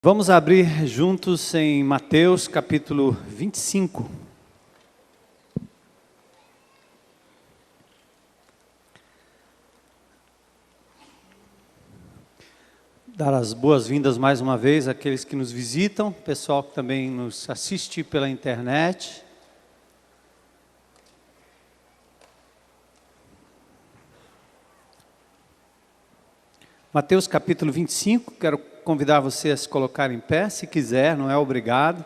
Vamos abrir juntos em Mateus capítulo 25. Dar as boas-vindas mais uma vez àqueles que nos visitam, pessoal que também nos assiste pela internet. Mateus capítulo 25, quero convidar você a se colocar em pé, se quiser, não é obrigado.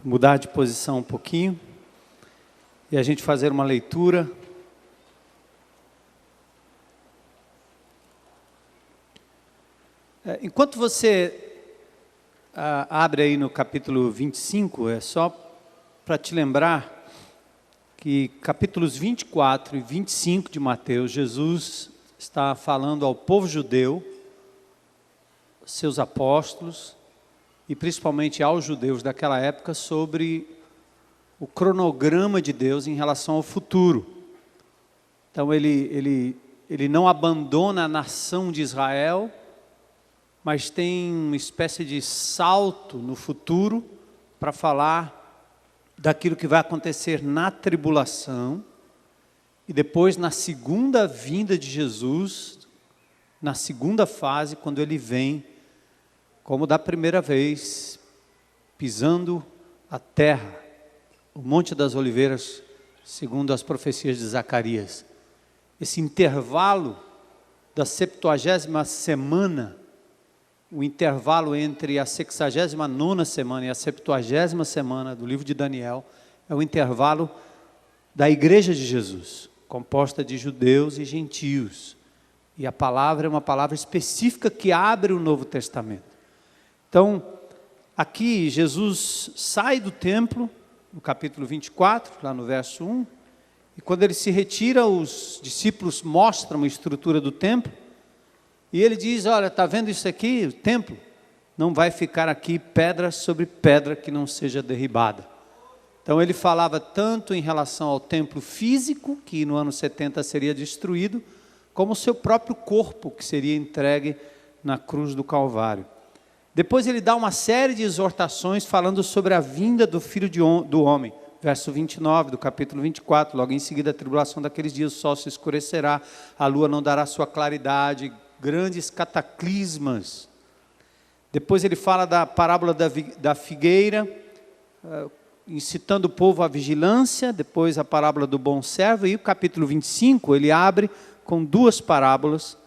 Mudar de posição um pouquinho e a gente fazer uma leitura. Enquanto você abre aí no capítulo 25, é só para te lembrar que capítulos 24 e 25 de Mateus, Jesus está falando ao povo judeu, seus apóstolos e principalmente aos judeus daquela época sobre o cronograma de Deus em relação ao futuro. Então ele não abandona a nação de Israel, mas tem uma espécie de salto no futuro para falar daquilo que vai acontecer na tribulação e depois na segunda vinda de Jesus, na segunda fase, quando ele vem como da primeira vez, pisando a terra, o Monte das Oliveiras, segundo as profecias de Zacarias. Esse intervalo da 70ª semana, o intervalo entre a 69ª semana e a 70ª semana do livro de Daniel, é o intervalo da igreja de Jesus, composta de judeus e gentios. E a palavra é uma palavra específica que abre o Novo Testamento. Então, aqui Jesus sai do templo, no capítulo 24, lá no verso 1, e quando ele se retira, os discípulos mostram a estrutura do templo, e ele diz, olha, está vendo isso aqui, o templo? Não vai ficar aqui pedra sobre pedra que não seja derribada. Então ele falava tanto em relação ao templo físico, que no ano 70 seria destruído, como o seu próprio corpo, que seria entregue na cruz do Calvário. Depois ele dá uma série de exortações falando sobre a vinda do Filho do Homem. Verso 29 do capítulo 24, logo em seguida a tribulação daqueles dias, o sol se escurecerá, a lua não dará sua claridade, grandes cataclismas. Depois ele fala da parábola da figueira, incitando o povo à vigilância, depois a parábola do bom servo, e o capítulo 25 ele abre com duas parábolas.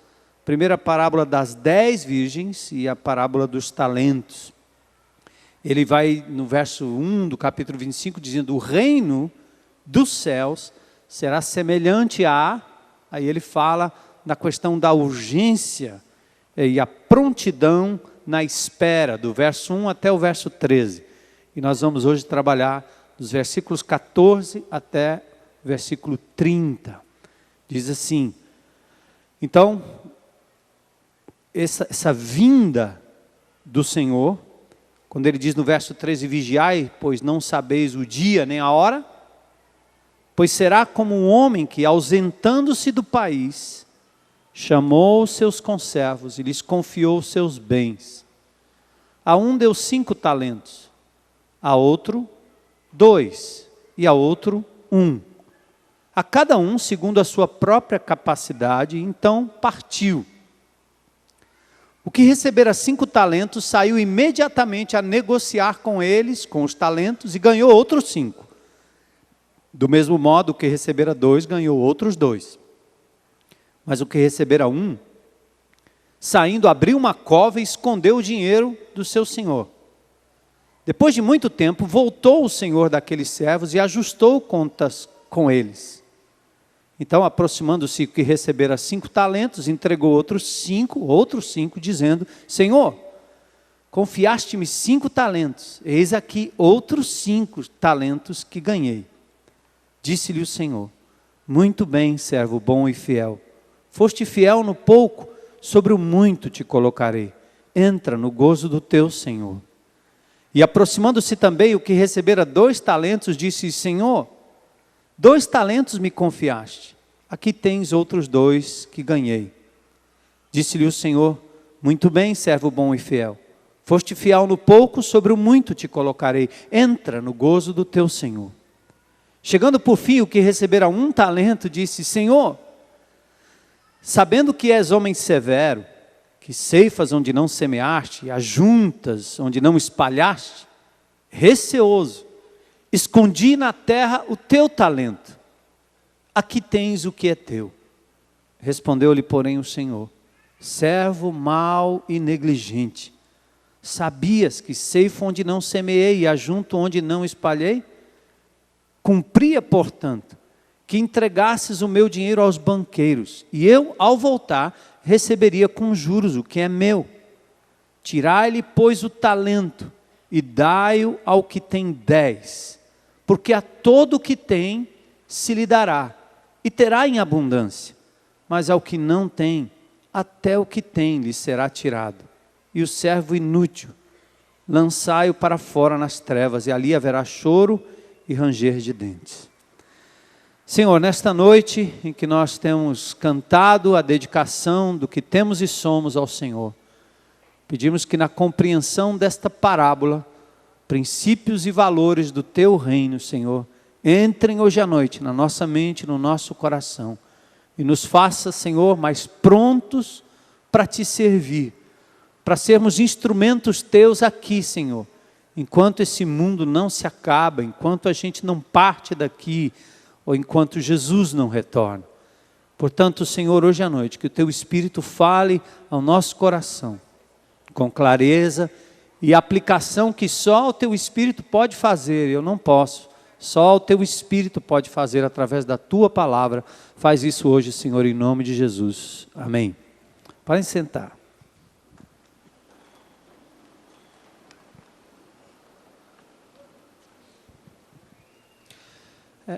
Primeira parábola das 10 virgens e a parábola dos talentos. Ele vai no verso 1 do capítulo 25 dizendo, o reino dos céus será semelhante aí ele fala da questão da urgência e a prontidão na espera, do verso 1 até o verso 13. E nós vamos hoje trabalhar dos versículos 14 até o versículo 30. Diz assim, então, essa vinda do Senhor, quando ele diz no verso 13, vigiai, pois não sabeis o dia nem a hora, pois será como um homem que, ausentando-se do país, chamou os seus conservos e lhes confiou os seus bens. A um deu 5 talentos, a outro 2, e a outro 1. A cada um segundo a sua própria capacidade, então partiu. O que recebera 5 talentos saiu imediatamente a negociar com eles, com os talentos, e ganhou outros 5. Do mesmo modo, o que recebera 2, ganhou outros 2. Mas o que recebera 1, saindo, abriu uma cova e escondeu o dinheiro do seu senhor. Depois de muito tempo, voltou o senhor daqueles servos e ajustou contas com eles. Então, aproximando-se o que recebera 5 talentos, entregou outros 5, dizendo, Senhor, confiaste-me 5 talentos, eis aqui outros 5 talentos que ganhei. Disse-lhe o Senhor, muito bem, servo bom e fiel. Foste fiel no pouco, sobre o muito te colocarei. Entra no gozo do teu Senhor. E aproximando-se também o que recebera 2 talentos, disse, Senhor, 2 talentos me confiaste, aqui tens outros 2 que ganhei. Disse-lhe o Senhor, muito bem, servo bom e fiel, Foste fiel no pouco, sobre o muito te colocarei. Entra no gozo do teu Senhor. Chegando por fim, o que recebera 1 talento, disse: Senhor, sabendo que és homem severo, que ceifas onde não semeaste, ajuntas onde não espalhaste, receoso, escondi na terra o teu talento. Aqui tens o que é teu. Respondeu-lhe, porém, o Senhor: servo mau e negligente, sabias que ceifo onde não semeei e ajunto onde não espalhei? Cumpria, portanto, que entregasses o meu dinheiro aos banqueiros, e eu, ao voltar, receberia com juros o que é meu. Tirai-lhe, pois, o talento, e dai-o ao que tem 10, porque a todo o que tem se lhe dará, e terá em abundância, mas ao que não tem, até o que tem lhe será tirado. E o servo inútil, lançai-o para fora nas trevas, e ali haverá choro e ranger de dentes. Senhor, nesta noite em que nós temos cantado a dedicação do que temos e somos ao Senhor, pedimos que na compreensão desta parábola, princípios e valores do Teu reino, Senhor, entrem hoje à noite na nossa mente, no nosso coração, e nos faça, Senhor, mais prontos para Te servir, para sermos instrumentos Teus aqui, Senhor, enquanto esse mundo não se acaba, enquanto a gente não parte daqui, ou enquanto Jesus não retorna. Portanto, Senhor, hoje à noite, que o Teu Espírito fale ao nosso coração, com clareza e aplicação que só o Teu Espírito pode fazer, eu não posso. Só o Teu Espírito pode fazer através da Tua palavra. Faz isso hoje, Senhor, em nome de Jesus. Amém. Podem sentar.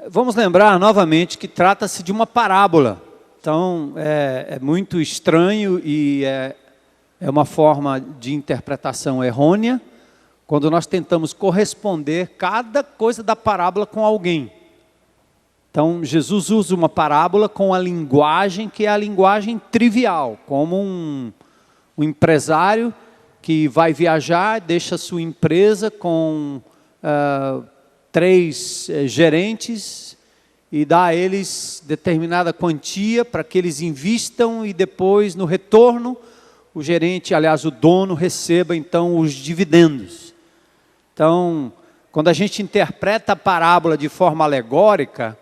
Vamos lembrar novamente que trata-se de uma parábola. Então, é muito estranho e é uma forma de interpretação errônea, quando nós tentamos corresponder cada coisa da parábola com alguém. Então, Jesus usa uma parábola com a linguagem que é a linguagem trivial, como um empresário que vai viajar, deixa sua empresa com 3 gerentes e dá a eles determinada quantia para que eles invistam e depois, no retorno, o gerente, aliás, o dono, receba então os dividendos. Então, quando a gente interpreta a parábola de forma alegórica,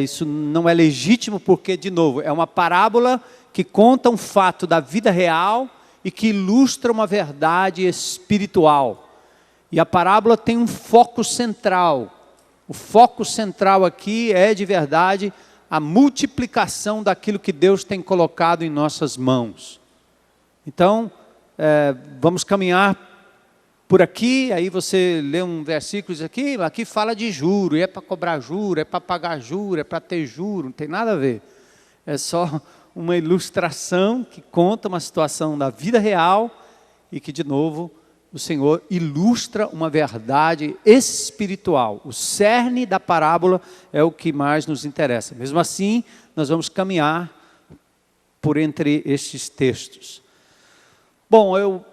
isso não é legítimo porque, de novo, é uma parábola que conta um fato da vida real e que ilustra uma verdade espiritual. E a parábola tem um foco central. O foco central aqui é, de verdade, a multiplicação daquilo que Deus tem colocado em nossas mãos. Então, vamos caminhar por aqui, aí você lê um versículo e diz aqui fala de juro, e é para cobrar juro, é para pagar juro, é para ter juro, não tem nada a ver. É só uma ilustração que conta uma situação da vida real e que, de novo, o Senhor ilustra uma verdade espiritual. O cerne da parábola é o que mais nos interessa. Mesmo assim, nós vamos caminhar por entre estes textos. Bom, eu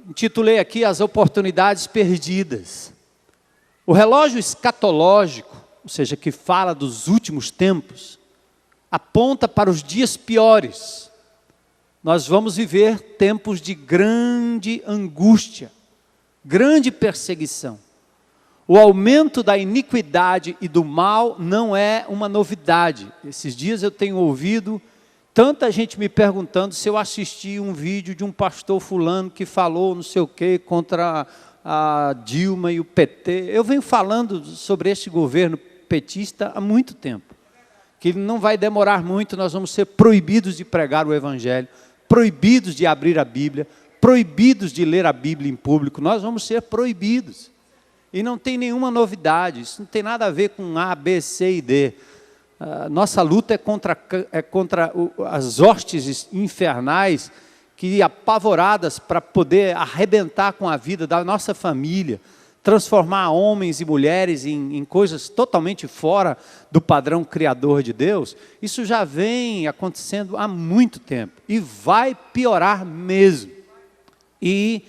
intitulei aqui as oportunidades perdidas. O relógio escatológico, ou seja, que fala dos últimos tempos, aponta para os dias piores. Nós vamos viver tempos de grande angústia, grande perseguição. O aumento da iniquidade e do mal não é uma novidade. Esses dias eu tenho ouvido tanta gente me perguntando se eu assisti um vídeo de um pastor fulano que falou não sei o quê contra a Dilma e o PT. Eu venho falando sobre este governo petista há muito tempo. Que não vai demorar muito, nós vamos ser proibidos de pregar o Evangelho, proibidos de abrir a Bíblia, proibidos de ler a Bíblia em público, nós vamos ser proibidos. E não tem nenhuma novidade, isso não tem nada a ver com A, B, C e D. Nossa luta é contra as hostes infernais que, apavoradas para poder arrebentar com a vida da nossa família, transformar homens e mulheres em coisas totalmente fora do padrão criador de Deus, isso já vem acontecendo há muito tempo e vai piorar mesmo. E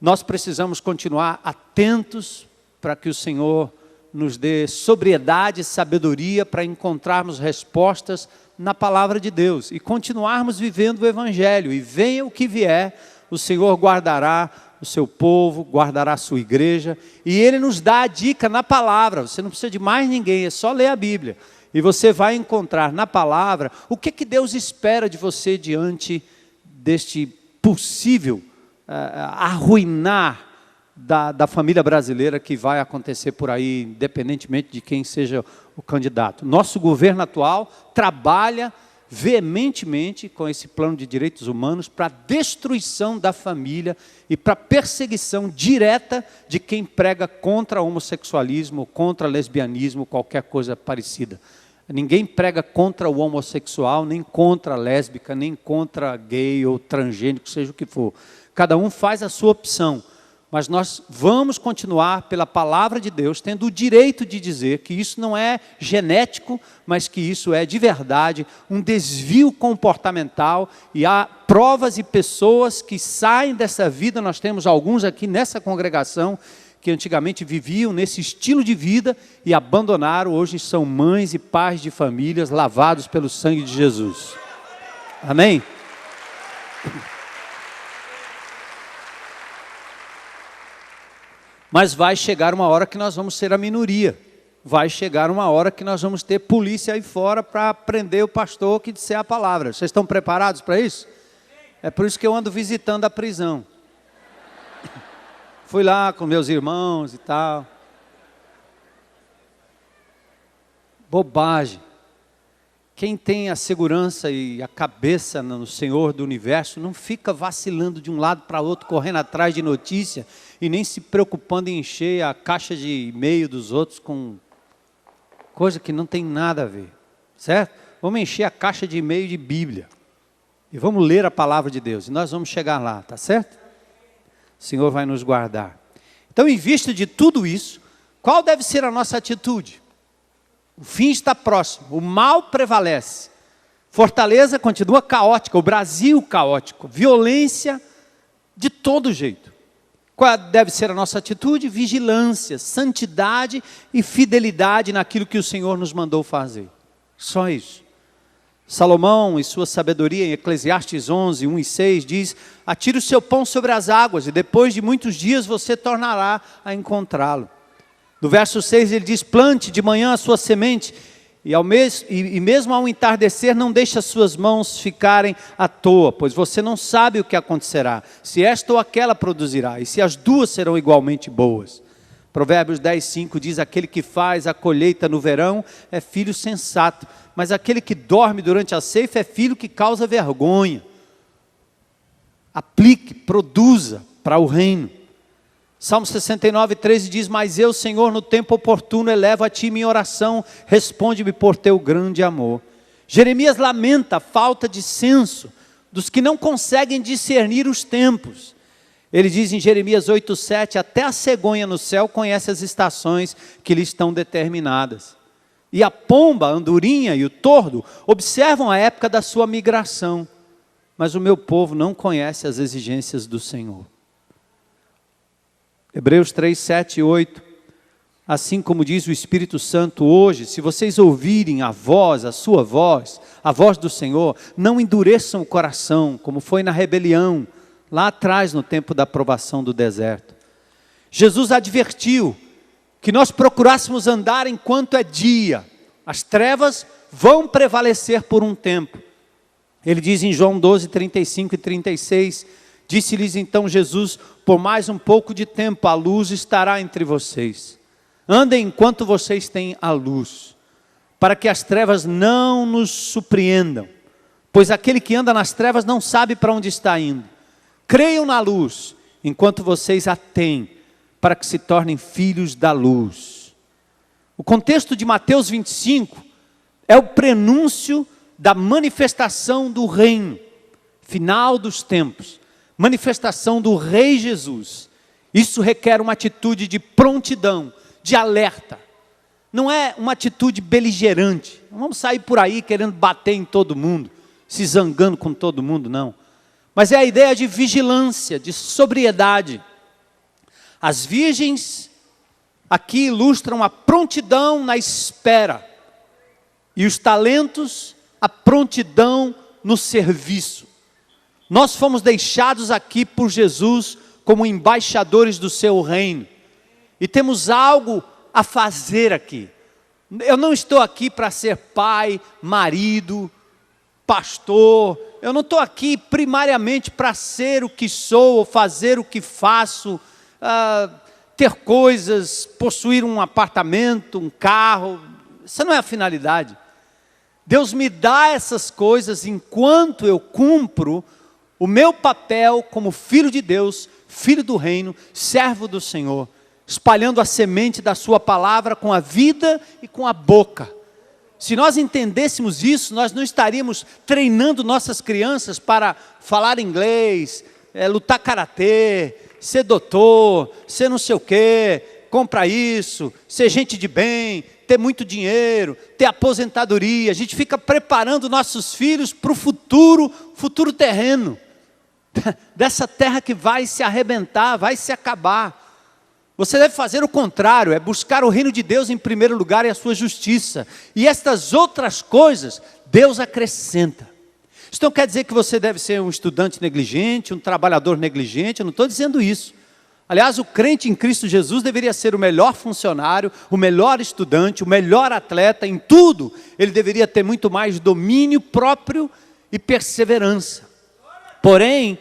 nós precisamos continuar atentos para que o Senhor nos dê sobriedade e sabedoria para encontrarmos respostas na palavra de Deus e continuarmos vivendo o Evangelho. E venha o que vier, o Senhor guardará o seu povo, guardará a sua igreja, e Ele nos dá a dica na palavra. Você não precisa de mais ninguém, é só ler a Bíblia. E você vai encontrar na palavra o que Deus espera de você diante deste possível arruinar da família brasileira que vai acontecer por aí, independentemente de quem seja o candidato. Nosso governo atual trabalha veementemente com esse plano de direitos humanos para a destruição da família e para a perseguição direta de quem prega contra o homossexualismo, contra o lesbianismo, qualquer coisa parecida. Ninguém prega contra o homossexual, nem contra a lésbica, nem contra gay ou transgênico, seja o que for. Cada um faz a sua opção. Mas nós vamos continuar pela palavra de Deus, tendo o direito de dizer que isso não é genético, mas que isso é de verdade um desvio comportamental, e há provas e pessoas que saem dessa vida. Nós temos alguns aqui nessa congregação que antigamente viviam nesse estilo de vida e abandonaram, hoje são mães e pais de famílias lavados pelo sangue de Jesus. Amém? Mas vai chegar uma hora que nós vamos ser a minoria. Vai chegar uma hora que nós vamos ter polícia aí fora para prender o pastor que disser a palavra. Vocês estão preparados para isso? É por isso que eu ando visitando a prisão. Fui lá com meus irmãos e tal. Bobagem. Quem tem a segurança e a cabeça no Senhor do universo não fica vacilando de um lado para outro, correndo atrás de notícia e nem se preocupando em encher a caixa de e-mail dos outros com coisa que não tem nada a ver, certo? Vamos encher a caixa de e-mail de Bíblia e vamos ler a palavra de Deus e nós vamos chegar lá, tá certo? O Senhor vai nos guardar. Então, em vista de tudo isso, qual deve ser a nossa atitude? O fim está próximo, o mal prevalece. Fortaleza continua caótica, o Brasil caótico, violência de todo jeito. Qual deve ser a nossa atitude? Vigilância, santidade e fidelidade naquilo que o Senhor nos mandou fazer. Só isso. Salomão, em sua sabedoria, em Eclesiastes 11, 1 e 6, diz: atire o seu pão sobre as águas, e depois de muitos dias você tornará a encontrá-lo. No verso 6 ele diz: plante de manhã a sua semente, e mesmo ao entardecer não deixe as suas mãos ficarem à toa, pois você não sabe o que acontecerá, se esta ou aquela produzirá, e se as duas serão igualmente boas. Provérbios 10, 5 diz: aquele que faz a colheita no verão é filho sensato, mas aquele que dorme durante a ceifa é filho que causa vergonha. Aplique, produza para o reino. Salmo 69, 13 diz: mas eu, Senhor, no tempo oportuno elevo a Ti minha oração, responde-me por Teu grande amor. Jeremias lamenta a falta de senso dos que não conseguem discernir os tempos. Ele diz em Jeremias 8, 7, até a cegonha no céu conhece as estações que lhe estão determinadas. E a pomba, a andorinha e o tordo observam a época da sua migração. Mas o meu povo não conhece as exigências do Senhor. Hebreus 3, 7 e 8, assim como diz o Espírito Santo hoje, se vocês ouvirem a voz, a sua voz, a voz do Senhor, não endureçam o coração, como foi na rebelião, lá atrás no tempo da provação do deserto. Jesus advertiu que nós procurássemos andar enquanto é dia, as trevas vão prevalecer por um tempo. Ele diz em João 12, 35 e 36, disse-lhes então Jesus: por mais um pouco de tempo a luz estará entre vocês. Andem enquanto vocês têm a luz, para que as trevas não nos surpreendam, pois aquele que anda nas trevas não sabe para onde está indo. Creiam na luz, enquanto vocês a têm, para que se tornem filhos da luz. O contexto de Mateus 25 é o prenúncio da manifestação do reino, final dos tempos. Manifestação do Rei Jesus. Isso requer uma atitude de prontidão, de alerta. Não é uma atitude beligerante. Não vamos sair por aí querendo bater em todo mundo, se zangando com todo mundo, não. Mas é a ideia de vigilância, de sobriedade. As virgens aqui ilustram a prontidão na espera. E os talentos, a prontidão no serviço. Nós fomos deixados aqui por Jesus como embaixadores do seu reino. E temos algo a fazer aqui. Eu não estou aqui para ser pai, marido, pastor. Eu não estou aqui primariamente para ser o que sou, ou fazer o que faço, ter coisas, possuir um apartamento, um carro. Essa não é a finalidade. Deus me dá essas coisas enquanto eu cumpro o meu papel como filho de Deus, filho do reino, servo do Senhor, espalhando a semente da sua palavra com a vida e com a boca. Se nós entendêssemos isso, nós não estaríamos treinando nossas crianças para falar inglês, lutar karatê, ser doutor, ser não sei o quê, comprar isso, ser gente de bem, ter muito dinheiro, ter aposentadoria. A gente fica preparando nossos filhos para o futuro terreno, dessa terra que vai se arrebentar, vai se acabar. Você deve fazer o contrário, é buscar o reino de Deus em primeiro lugar e a sua justiça. E estas outras coisas, Deus acrescenta. Isso não quer dizer que você deve ser um estudante negligente, um trabalhador negligente, eu não estou dizendo isso. Aliás, o crente em Cristo Jesus deveria ser o melhor funcionário, o melhor estudante, o melhor atleta, em tudo. Ele deveria ter muito mais domínio próprio e perseverança. Porém,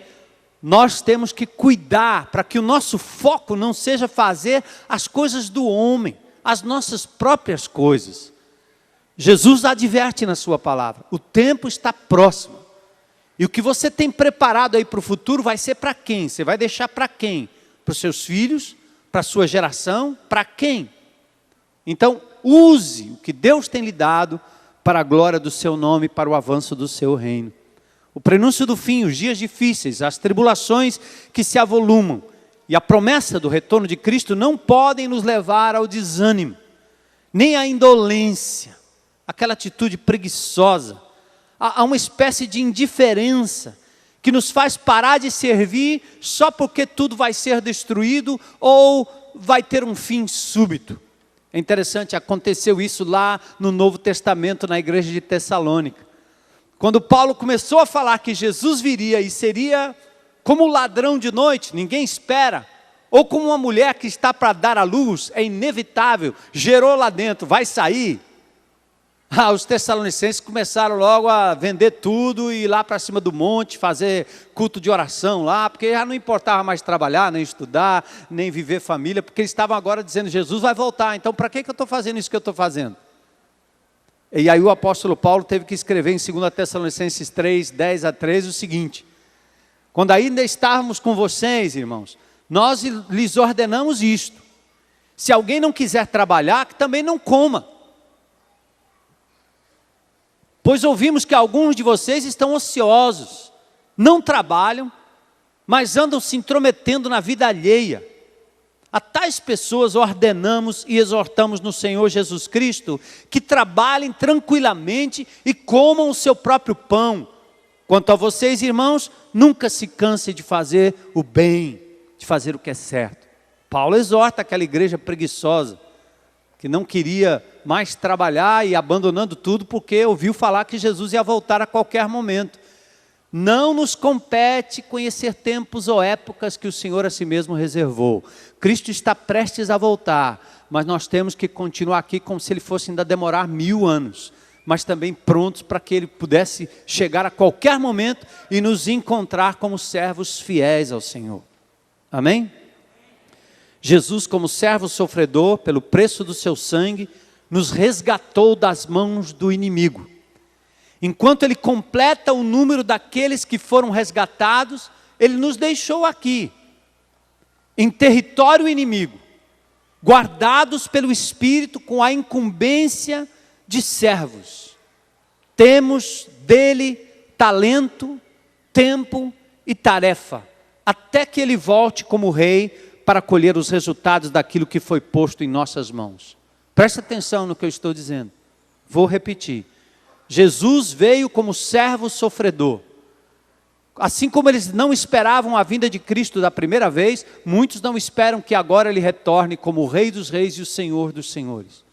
nós temos que cuidar para que o nosso foco não seja fazer as coisas do homem, as nossas próprias coisas. Jesus adverte na sua palavra, o tempo está próximo. E o que você tem preparado aí para o futuro vai ser para quem? Você vai deixar para quem? Para os seus filhos? Para a sua geração? Para quem? Então, use o que Deus tem lhe dado para a glória do seu nome, para o avanço do seu reino. O prenúncio do fim, os dias difíceis, as tribulações que se avolumam e a promessa do retorno de Cristo não podem nos levar ao desânimo, nem à indolência, aquela atitude preguiçosa, a uma espécie de indiferença que nos faz parar de servir só porque tudo vai ser destruído ou vai ter um fim súbito. É interessante, aconteceu isso lá no Novo Testamento, na igreja de Tessalônica. Quando Paulo começou a falar que Jesus viria e seria como um ladrão de noite, ninguém espera, ou como uma mulher que está para dar à luz, é inevitável, gerou lá dentro, vai sair. Os tessalonicenses começaram logo a vender tudo e ir lá para cima do monte, fazer culto de oração lá, porque já não importava mais trabalhar, nem estudar, nem viver família, porque eles estavam agora dizendo, Jesus vai voltar, então para que eu estou fazendo isso que eu estou fazendo? E aí o apóstolo Paulo teve que escrever em 2 Tessalonicenses 3, 10 a 13 o seguinte: quando ainda estávamos com vocês, irmãos, nós lhes ordenamos isto: se alguém não quiser trabalhar, que também não coma. Pois ouvimos que alguns de vocês estão ociosos, não trabalham, mas andam se intrometendo na vida alheia. A tais pessoas ordenamos e exortamos no Senhor Jesus Cristo que trabalhem tranquilamente e comam o seu próprio pão. Quanto a vocês, irmãos, nunca se cansem de fazer o bem, de fazer o que é certo. Paulo exorta aquela igreja preguiçosa, que não queria mais trabalhar e abandonando tudo porque ouviu falar que Jesus ia voltar a qualquer momento. Não nos compete conhecer tempos ou épocas que o Senhor a si mesmo reservou. Cristo está prestes a voltar, mas nós temos que continuar aqui como se ele fosse ainda demorar 1000 anos, mas também prontos para que ele pudesse chegar a qualquer momento e nos encontrar como servos fiéis ao Senhor. Amém? Jesus, como servo sofredor, pelo preço do seu sangue, nos resgatou das mãos do inimigo. Enquanto ele completa o número daqueles que foram resgatados, ele nos deixou aqui, em território inimigo, guardados pelo Espírito com a incumbência de servos. Temos dele talento, tempo e tarefa, até que ele volte como rei para colher os resultados daquilo que foi posto em nossas mãos. Presta atenção no que eu estou dizendo. Vou repetir. Jesus veio como servo sofredor. Assim como eles não esperavam a vinda de Cristo da primeira vez, muitos não esperam que agora Ele retorne como o Rei dos Reis e o Senhor dos Senhores.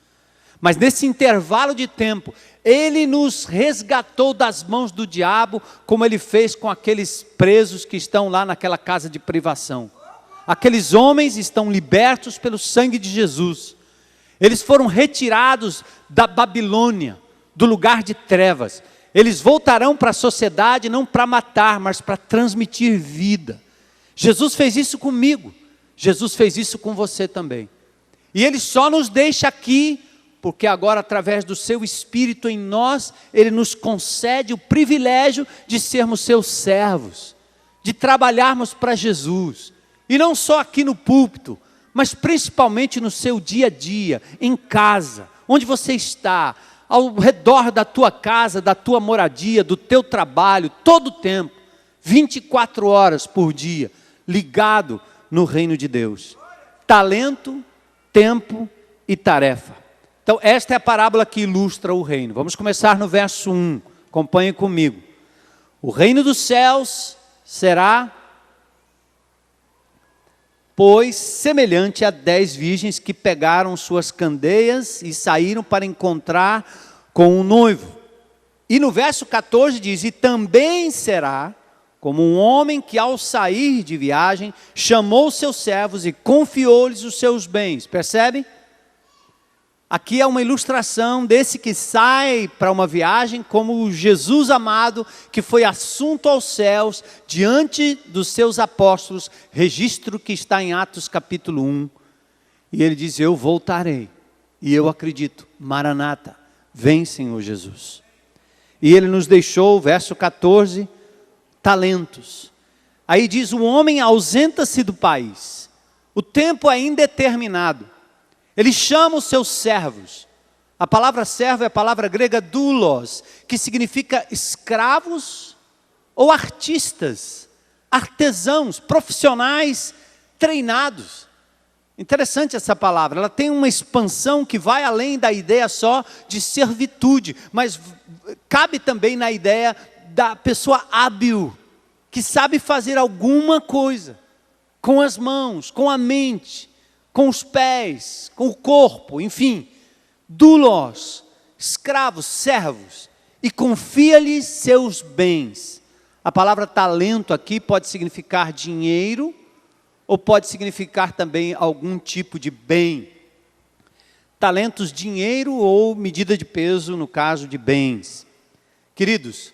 Mas nesse intervalo de tempo, Ele nos resgatou das mãos do diabo, como Ele fez com aqueles presos que estão lá naquela casa de privação. Aqueles homens estão libertos pelo sangue de Jesus. Eles foram retirados da Babilônia, do lugar de trevas. Eles voltarão para a sociedade não para matar, mas para transmitir vida. Jesus fez isso comigo. Jesus fez isso com você também. E Ele só nos deixa aqui, porque agora através do seu Espírito em nós, Ele nos concede o privilégio de sermos seus servos, de trabalharmos para Jesus. E não só aqui no púlpito, mas principalmente no seu dia a dia, em casa, onde você está, ao redor da tua casa, da tua moradia, do teu trabalho, todo o tempo, 24 horas por dia, ligado no reino de Deus. Talento, tempo e tarefa. Então esta é a parábola que ilustra o reino. Vamos começar no verso 1, acompanhe comigo. O reino dos céus será, pois, semelhante a 10 virgens que pegaram suas candeias e saíram para encontrar com um noivo. E no verso 14 diz, e também será como um homem que ao sair de viagem, chamou seus servos e confiou-lhes os seus bens. Percebe? Aqui é uma ilustração desse que sai para uma viagem como o Jesus amado, que foi assunto aos céus, diante dos seus apóstolos, registro que está em Atos capítulo 1. E ele diz, eu voltarei, e eu acredito, Maranata, vem Senhor Jesus. E ele nos deixou, verso 14, talentos. Aí diz, o homem ausenta-se do país, o tempo é indeterminado. Ele chama os seus servos. A palavra servo é a palavra grega doulos, que significa escravos ou artistas, artesãos, profissionais treinados. Interessante essa palavra, ela tem uma expansão que vai além da ideia só de servitude, mas cabe também na ideia da pessoa hábil, que sabe fazer alguma coisa, com as mãos, com a mente, com os pés, com o corpo, enfim, doulos, escravos, servos, e confia-lhes seus bens. A palavra talento aqui pode significar dinheiro, ou pode significar também algum tipo de bem. Talentos, dinheiro ou medida de peso, no caso de bens. Queridos,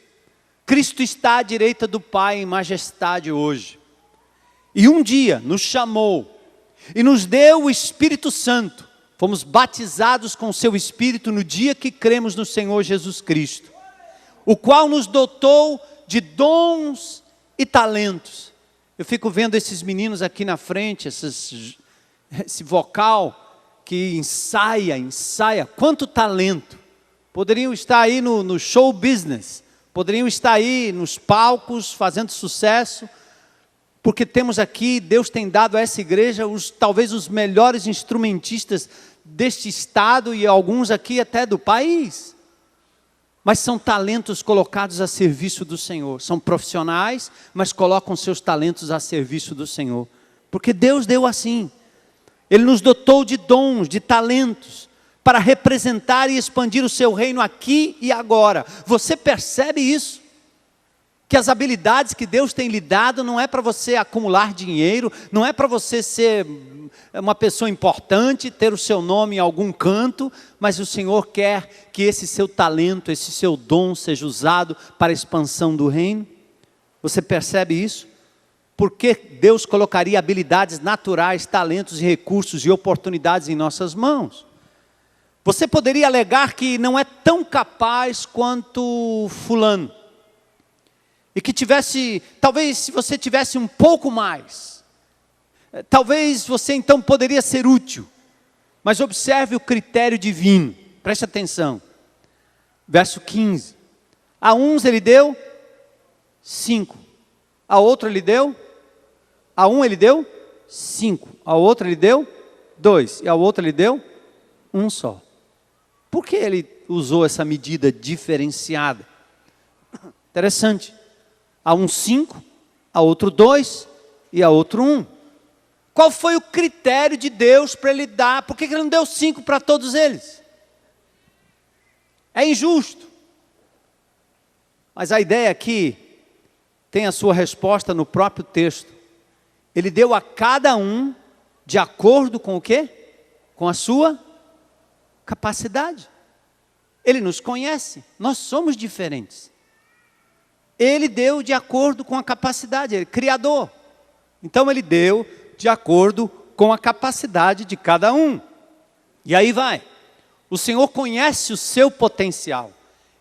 Cristo está à direita do Pai em majestade hoje. E um dia nos chamou e nos deu o Espírito Santo. Fomos batizados com o seu Espírito no dia que cremos no Senhor Jesus Cristo, o qual nos dotou de dons e talentos. Eu fico vendo esses meninos aqui na frente, esse vocal que ensaia, quanto talento. Poderiam estar aí no show business, poderiam estar aí nos palcos fazendo sucesso, porque temos aqui, Deus tem dado a essa igreja talvez os melhores instrumentistas deste estado e alguns aqui até do país. Mas são talentos colocados a serviço do Senhor. São profissionais, mas colocam seus talentos a serviço do Senhor. Porque Deus deu assim. Ele nos dotou de dons, de talentos, para representar e expandir o seu reino aqui e agora. Você percebe isso? Que as habilidades que Deus tem lhe dado não é para você acumular dinheiro, não é para você ser uma pessoa importante, ter o seu nome em algum canto, mas o Senhor quer que esse seu talento, esse seu dom seja usado para a expansão do reino. Você percebe isso? Por que Deus colocaria habilidades naturais, talentos e recursos e oportunidades em nossas mãos? Você poderia alegar que não é tão capaz quanto fulano. E que talvez se você tivesse um pouco mais, talvez você então poderia ser útil. Mas observe o critério divino, preste atenção. Verso 15. A uns ele deu 5, a outro ele deu, a um ele deu 5, a outro ele deu 2, e ao outro ele deu 1 só. Por que ele usou essa medida diferenciada? Interessante. A um 5, a outro 2 e a outro 1. Qual foi o critério de Deus para ele dar? Por que ele não deu 5 para todos eles? É injusto. Mas a ideia aqui tem a sua resposta no próprio texto. Ele deu a cada um de acordo com o quê? Com a sua capacidade. Ele nos conhece, nós somos diferentes. Ele deu de acordo com a capacidade, ele é criador. Então ele deu de acordo com a capacidade de cada um. E aí vai. O Senhor conhece o seu potencial.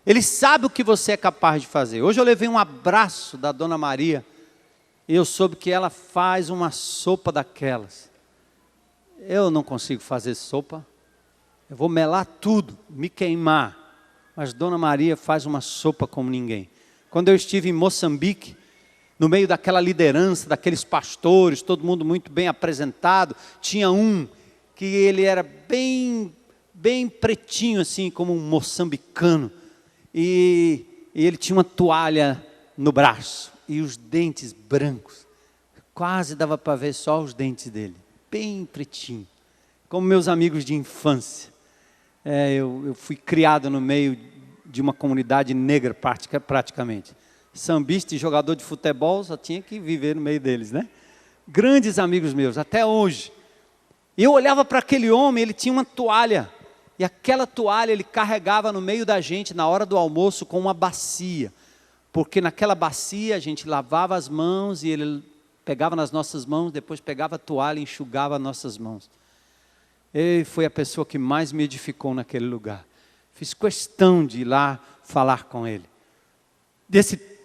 Ele sabe o que você é capaz de fazer. Hoje eu levei um abraço da Dona Maria e eu soube que ela faz uma sopa daquelas. Eu não consigo fazer sopa. Eu vou melar tudo, me queimar. Mas Dona Maria faz uma sopa como ninguém. Quando eu estive em Moçambique, no meio daquela liderança, daqueles pastores, todo mundo muito bem apresentado, tinha um que ele era bem pretinho, assim, como um moçambicano. E ele tinha uma toalha no braço e os dentes brancos. Quase dava para ver só os dentes dele. Bem pretinho. Como meus amigos de infância. Eu fui criado no meio de uma comunidade negra praticamente. Sambista e jogador de futebol, só tinha que viver no meio deles, né? Grandes amigos meus, até hoje. E eu olhava para aquele homem, ele tinha uma toalha. E aquela toalha ele carregava no meio da gente na hora do almoço com uma bacia. Porque naquela bacia a gente lavava as mãos e ele pegava nas nossas mãos, depois pegava a toalha e enxugava as nossas mãos. Ele foi a pessoa que mais me edificou naquele lugar. Fiz questão de ir lá falar com ele.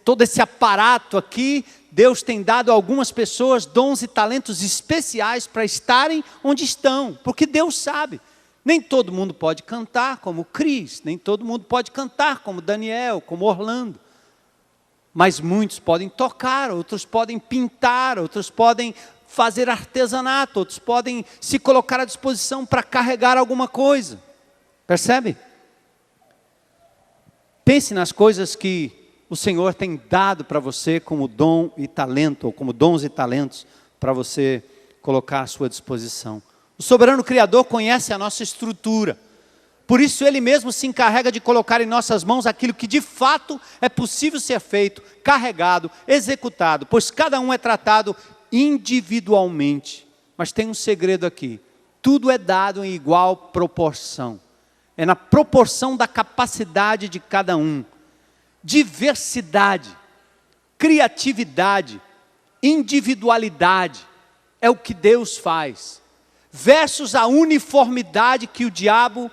Todo esse aparato aqui, Deus tem dado a algumas pessoas dons e talentos especiais para estarem onde estão. Porque Deus sabe. Nem todo mundo pode cantar como Cris, nem todo mundo pode cantar como Daniel, como Orlando. Mas muitos podem tocar, outros podem pintar, outros podem fazer artesanato, outros podem se colocar à disposição para carregar alguma coisa. Percebe? Pense nas coisas que o Senhor tem dado para você como dom e talento, ou como dons e talentos para você colocar à sua disposição. O soberano Criador conhece a nossa estrutura. Por isso Ele mesmo se encarrega de colocar em nossas mãos aquilo que de fato é possível ser feito, carregado, executado. Pois cada um é tratado individualmente. Mas tem um segredo aqui. Tudo é dado em igual proporção. É na proporção da capacidade de cada um. Diversidade, criatividade, individualidade. É o que Deus faz. Versus a uniformidade que o diabo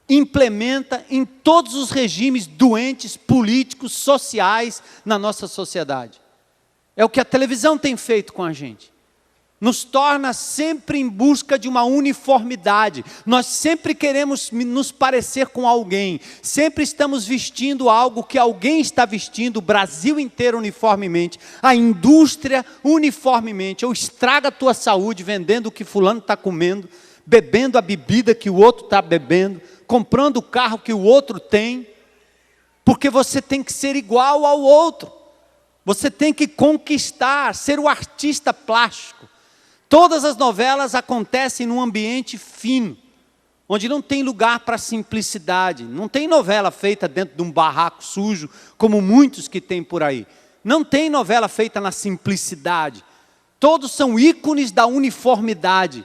implementa em todos os regimes doentes, políticos, sociais na nossa sociedade. É o que a televisão tem feito com a gente. Nos torna sempre em busca de uma uniformidade. Nós sempre queremos nos parecer com alguém. Sempre estamos vestindo algo que alguém está vestindo, o Brasil inteiro uniformemente. A indústria uniformemente. Ou estraga a tua saúde vendendo o que fulano está comendo, bebendo a bebida que o outro está bebendo, comprando o carro que o outro tem. Porque você tem que ser igual ao outro. Você tem que conquistar, ser o artista plástico. Todas as novelas acontecem num ambiente fino, onde não tem lugar para simplicidade. Não tem novela feita dentro de um barraco sujo, como muitos que tem por aí. Não tem novela feita na simplicidade. Todos são ícones da uniformidade.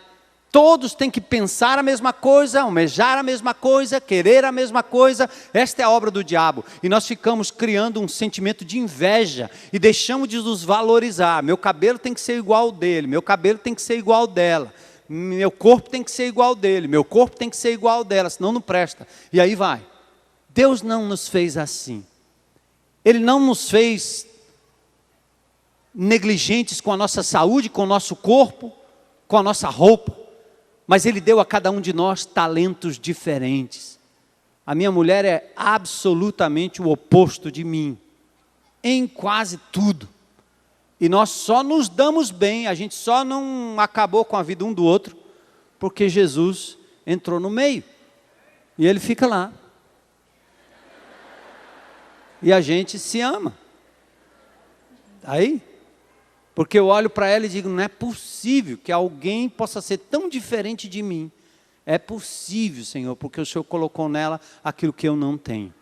Todos têm que pensar a mesma coisa, almejar a mesma coisa, querer a mesma coisa. Esta é a obra do diabo. E nós ficamos criando um sentimento de inveja e deixamos de nos valorizar. Meu cabelo tem que ser igual ao dele, meu cabelo tem que ser igual ao dela. Meu corpo tem que ser igual ao dele, meu corpo tem que ser igual ao dela, senão não presta. E aí vai. Deus não nos fez assim. Ele não nos fez negligentes com a nossa saúde, com o nosso corpo, com a nossa roupa. Mas Ele deu a cada um de nós talentos diferentes. A minha mulher é absolutamente o oposto de mim, em quase tudo. E nós só nos damos bem, a gente só não acabou com a vida um do outro, porque Jesus entrou no meio. E Ele fica lá. E a gente se ama. Aí? Porque eu olho para ela e digo, não é possível que alguém possa ser tão diferente de mim. É possível, Senhor, porque o Senhor colocou nela aquilo que eu não tenho.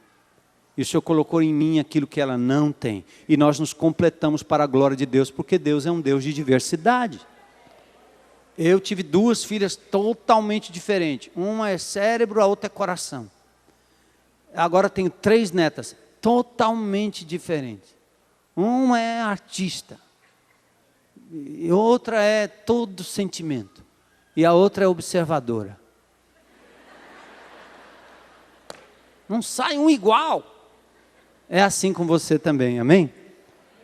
E o Senhor colocou em mim aquilo que ela não tem. E nós nos completamos para a glória de Deus, porque Deus é um Deus de diversidade. Eu tive 2 filhas totalmente diferentes. Uma é cérebro, a outra é coração. Agora tenho 3 netas totalmente diferentes. Uma é artista. E outra é todo sentimento. E a outra é observadora. Não sai um igual. É assim com você também, amém?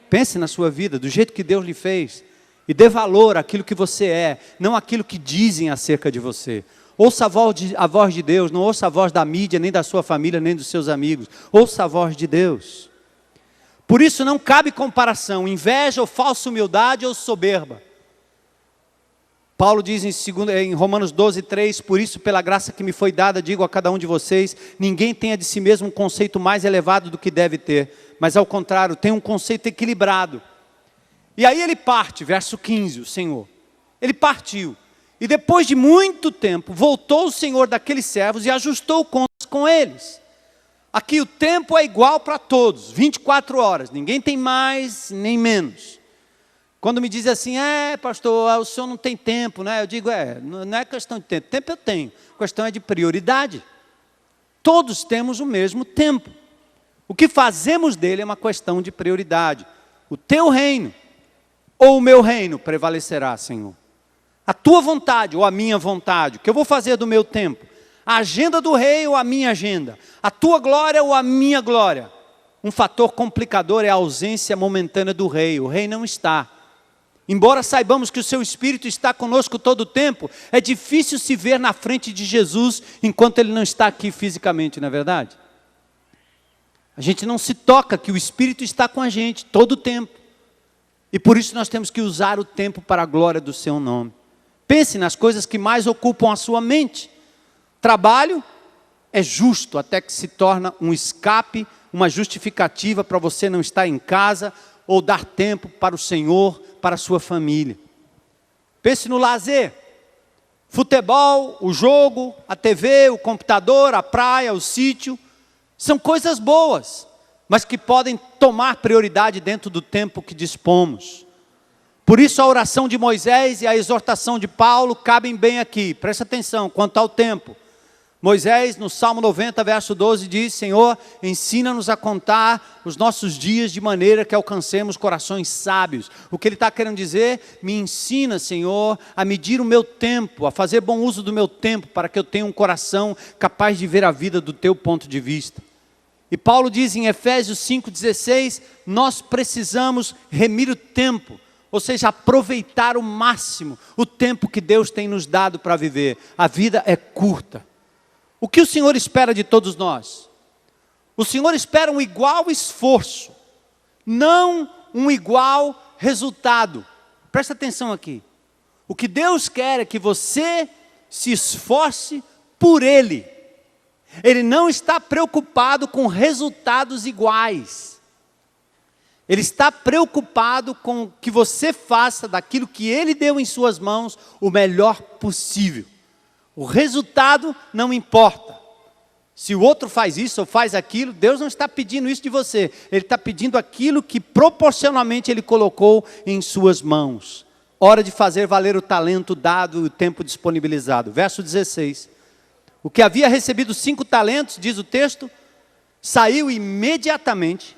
Pense na sua vida, do jeito que Deus lhe fez. E dê valor àquilo que você é, não àquilo que dizem acerca de você. Ouça a voz de Deus, não ouça a voz da mídia, nem da sua família, nem dos seus amigos. Ouça a voz de Deus. Por isso não cabe comparação, inveja ou falsa humildade ou soberba. Paulo diz em Romanos 12:3, por isso pela graça que me foi dada, digo a cada um de vocês, ninguém tenha de si mesmo um conceito mais elevado do que deve ter, mas ao contrário, tenha um conceito equilibrado. E aí ele parte, verso 15, o Senhor. Ele partiu. E depois de muito tempo, voltou o Senhor daqueles servos e ajustou contas com eles. Aqui o tempo é igual para todos, 24 horas, ninguém tem mais nem menos. Quando me dizem assim, pastor, o senhor não tem tempo, né? Eu digo, não é questão de tempo, tempo eu tenho, a questão é de prioridade. Todos temos o mesmo tempo. O que fazemos dele é uma questão de prioridade. O teu reino ou o meu reino prevalecerá, Senhor. A tua vontade ou a minha vontade, o que eu vou fazer do meu tempo? A agenda do rei ou a minha agenda? A tua glória ou a minha glória? Um fator complicador é a ausência momentânea do rei. O rei não está. Embora saibamos que o seu Espírito está conosco todo o tempo, é difícil se ver na frente de Jesus enquanto ele não está aqui fisicamente, não é verdade? A gente não se toca que o Espírito está com a gente todo o tempo. E por isso nós temos que usar o tempo para a glória do seu nome. Pense nas coisas que mais ocupam a sua mente. Trabalho é justo até que se torna um escape, uma justificativa para você não estar em casa ou dar tempo para o Senhor, para a sua família. Pense no lazer. Futebol, o jogo, a TV, o computador, a praia, o sítio. São coisas boas, mas que podem tomar prioridade dentro do tempo que dispomos. Por isso a oração de Moisés e a exortação de Paulo cabem bem aqui. Presta atenção, quanto ao tempo. Moisés, no Salmo 90, verso 12, diz, Senhor, ensina-nos a contar os nossos dias de maneira que alcancemos corações sábios. O que ele está querendo dizer? Me ensina, Senhor, a medir o meu tempo, a fazer bom uso do meu tempo, para que eu tenha um coração capaz de ver a vida do teu ponto de vista. E Paulo diz em Efésios 5,16, nós precisamos remir o tempo, ou seja, aproveitar ao máximo o tempo que Deus tem nos dado para viver. A vida é curta. O que o Senhor espera de todos nós? O Senhor espera um igual esforço, não um igual resultado. Presta atenção aqui. O que Deus quer é que você se esforce por Ele. Ele não está preocupado com resultados iguais. Ele está preocupado com que você faça daquilo que Ele deu em suas mãos o melhor possível. O resultado não importa. Se o outro faz isso ou faz aquilo, Deus não está pedindo isso de você. Ele está pedindo aquilo que proporcionalmente Ele colocou em suas mãos. Hora de fazer valer o talento dado e o tempo disponibilizado. Verso 16. O que havia recebido 5 talentos, diz o texto, saiu imediatamente,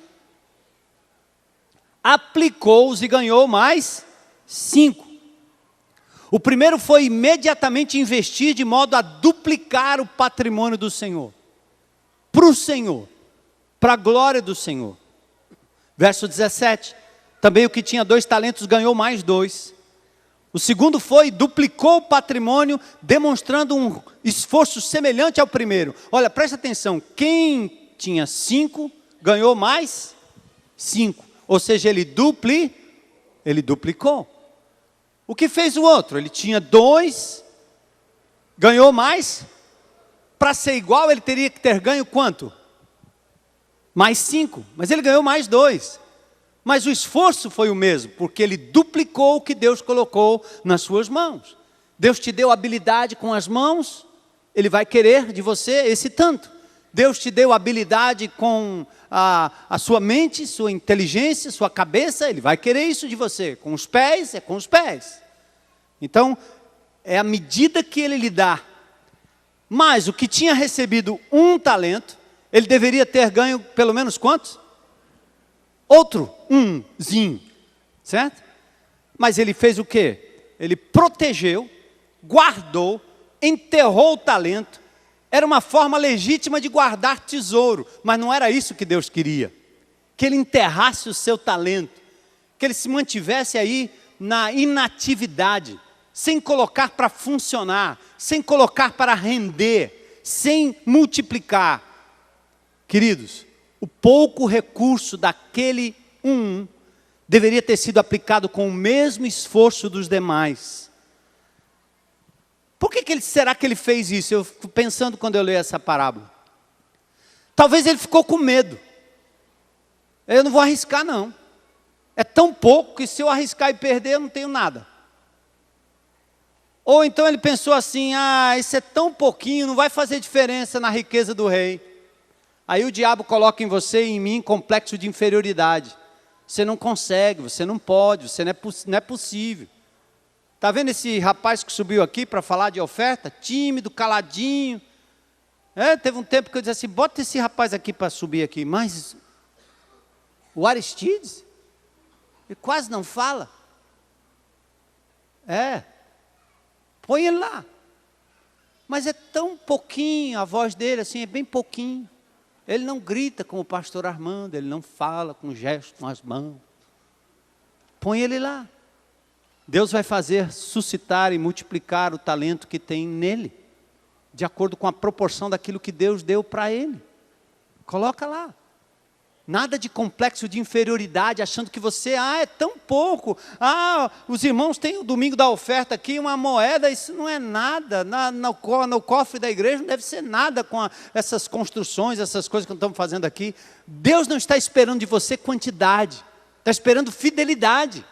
aplicou-os e ganhou mais 5. O primeiro foi imediatamente investir de modo a duplicar o patrimônio do Senhor. Para o Senhor. Para a glória do Senhor. Verso 17. Também o que tinha 2 talentos ganhou mais 2. O segundo foi, duplicou o patrimônio, demonstrando um esforço semelhante ao primeiro. Olha, presta atenção. Quem tinha 5, ganhou mais 5. Ou seja, ele duplicou. O que fez o outro? Ele tinha 2, ganhou mais. Para ser igual, ele teria que ter ganho quanto? Mais 5. Mas ele ganhou mais 2. Mas o esforço foi o mesmo, porque ele duplicou o que Deus colocou nas suas mãos. Deus te deu habilidade com as mãos, Ele vai querer de você esse tanto. Deus te deu habilidade com a sua mente, sua inteligência, sua cabeça, Ele vai querer isso de você. Com os pés, é com os pés. Então, é a medida que Ele lhe dá. Mas o que tinha recebido um talento, ele deveria ter ganho pelo menos quantos? Outro, umzinho, certo? Mas ele fez o quê? Ele protegeu, guardou, enterrou o talento. Era uma forma legítima de guardar tesouro, mas não era isso que Deus queria. Que ele enterrasse o seu talento, que ele se mantivesse aí na inatividade, sem colocar para funcionar, sem colocar para render, sem multiplicar. Queridos, o pouco recurso daquele deveria ter sido aplicado com o mesmo esforço dos demais. Por que será que ele fez isso? Eu fico pensando quando eu leio essa parábola. Talvez ele ficou com medo. Eu não vou arriscar não. É tão pouco que se eu arriscar e perder, eu não tenho nada. Ou então ele pensou assim, isso é tão pouquinho, não vai fazer diferença na riqueza do rei. Aí o diabo coloca em você e em mim complexo de inferioridade. Você não consegue, você não pode, não é possível. Está vendo esse rapaz que subiu aqui para falar de oferta? Tímido, caladinho. Teve um tempo que eu disse assim, bota esse rapaz aqui para subir aqui. Mas o Aristides, ele quase não fala. Põe ele lá. Mas é tão pouquinho a voz dele, assim, é bem pouquinho. Ele não grita como o pastor Armando, ele não fala com gesto, com as mãos. Põe ele lá. Deus vai fazer suscitar e multiplicar o talento que tem nele, de acordo com a proporção daquilo que Deus deu para ele. Coloca lá. Nada de complexo de inferioridade, achando que você, é tão pouco. Os irmãos têm o domingo da oferta aqui, uma moeda, isso não é nada. No cofre da igreja não deve ser nada com essas construções, essas coisas que estamos fazendo aqui. Deus não está esperando de você quantidade, está esperando fidelidade.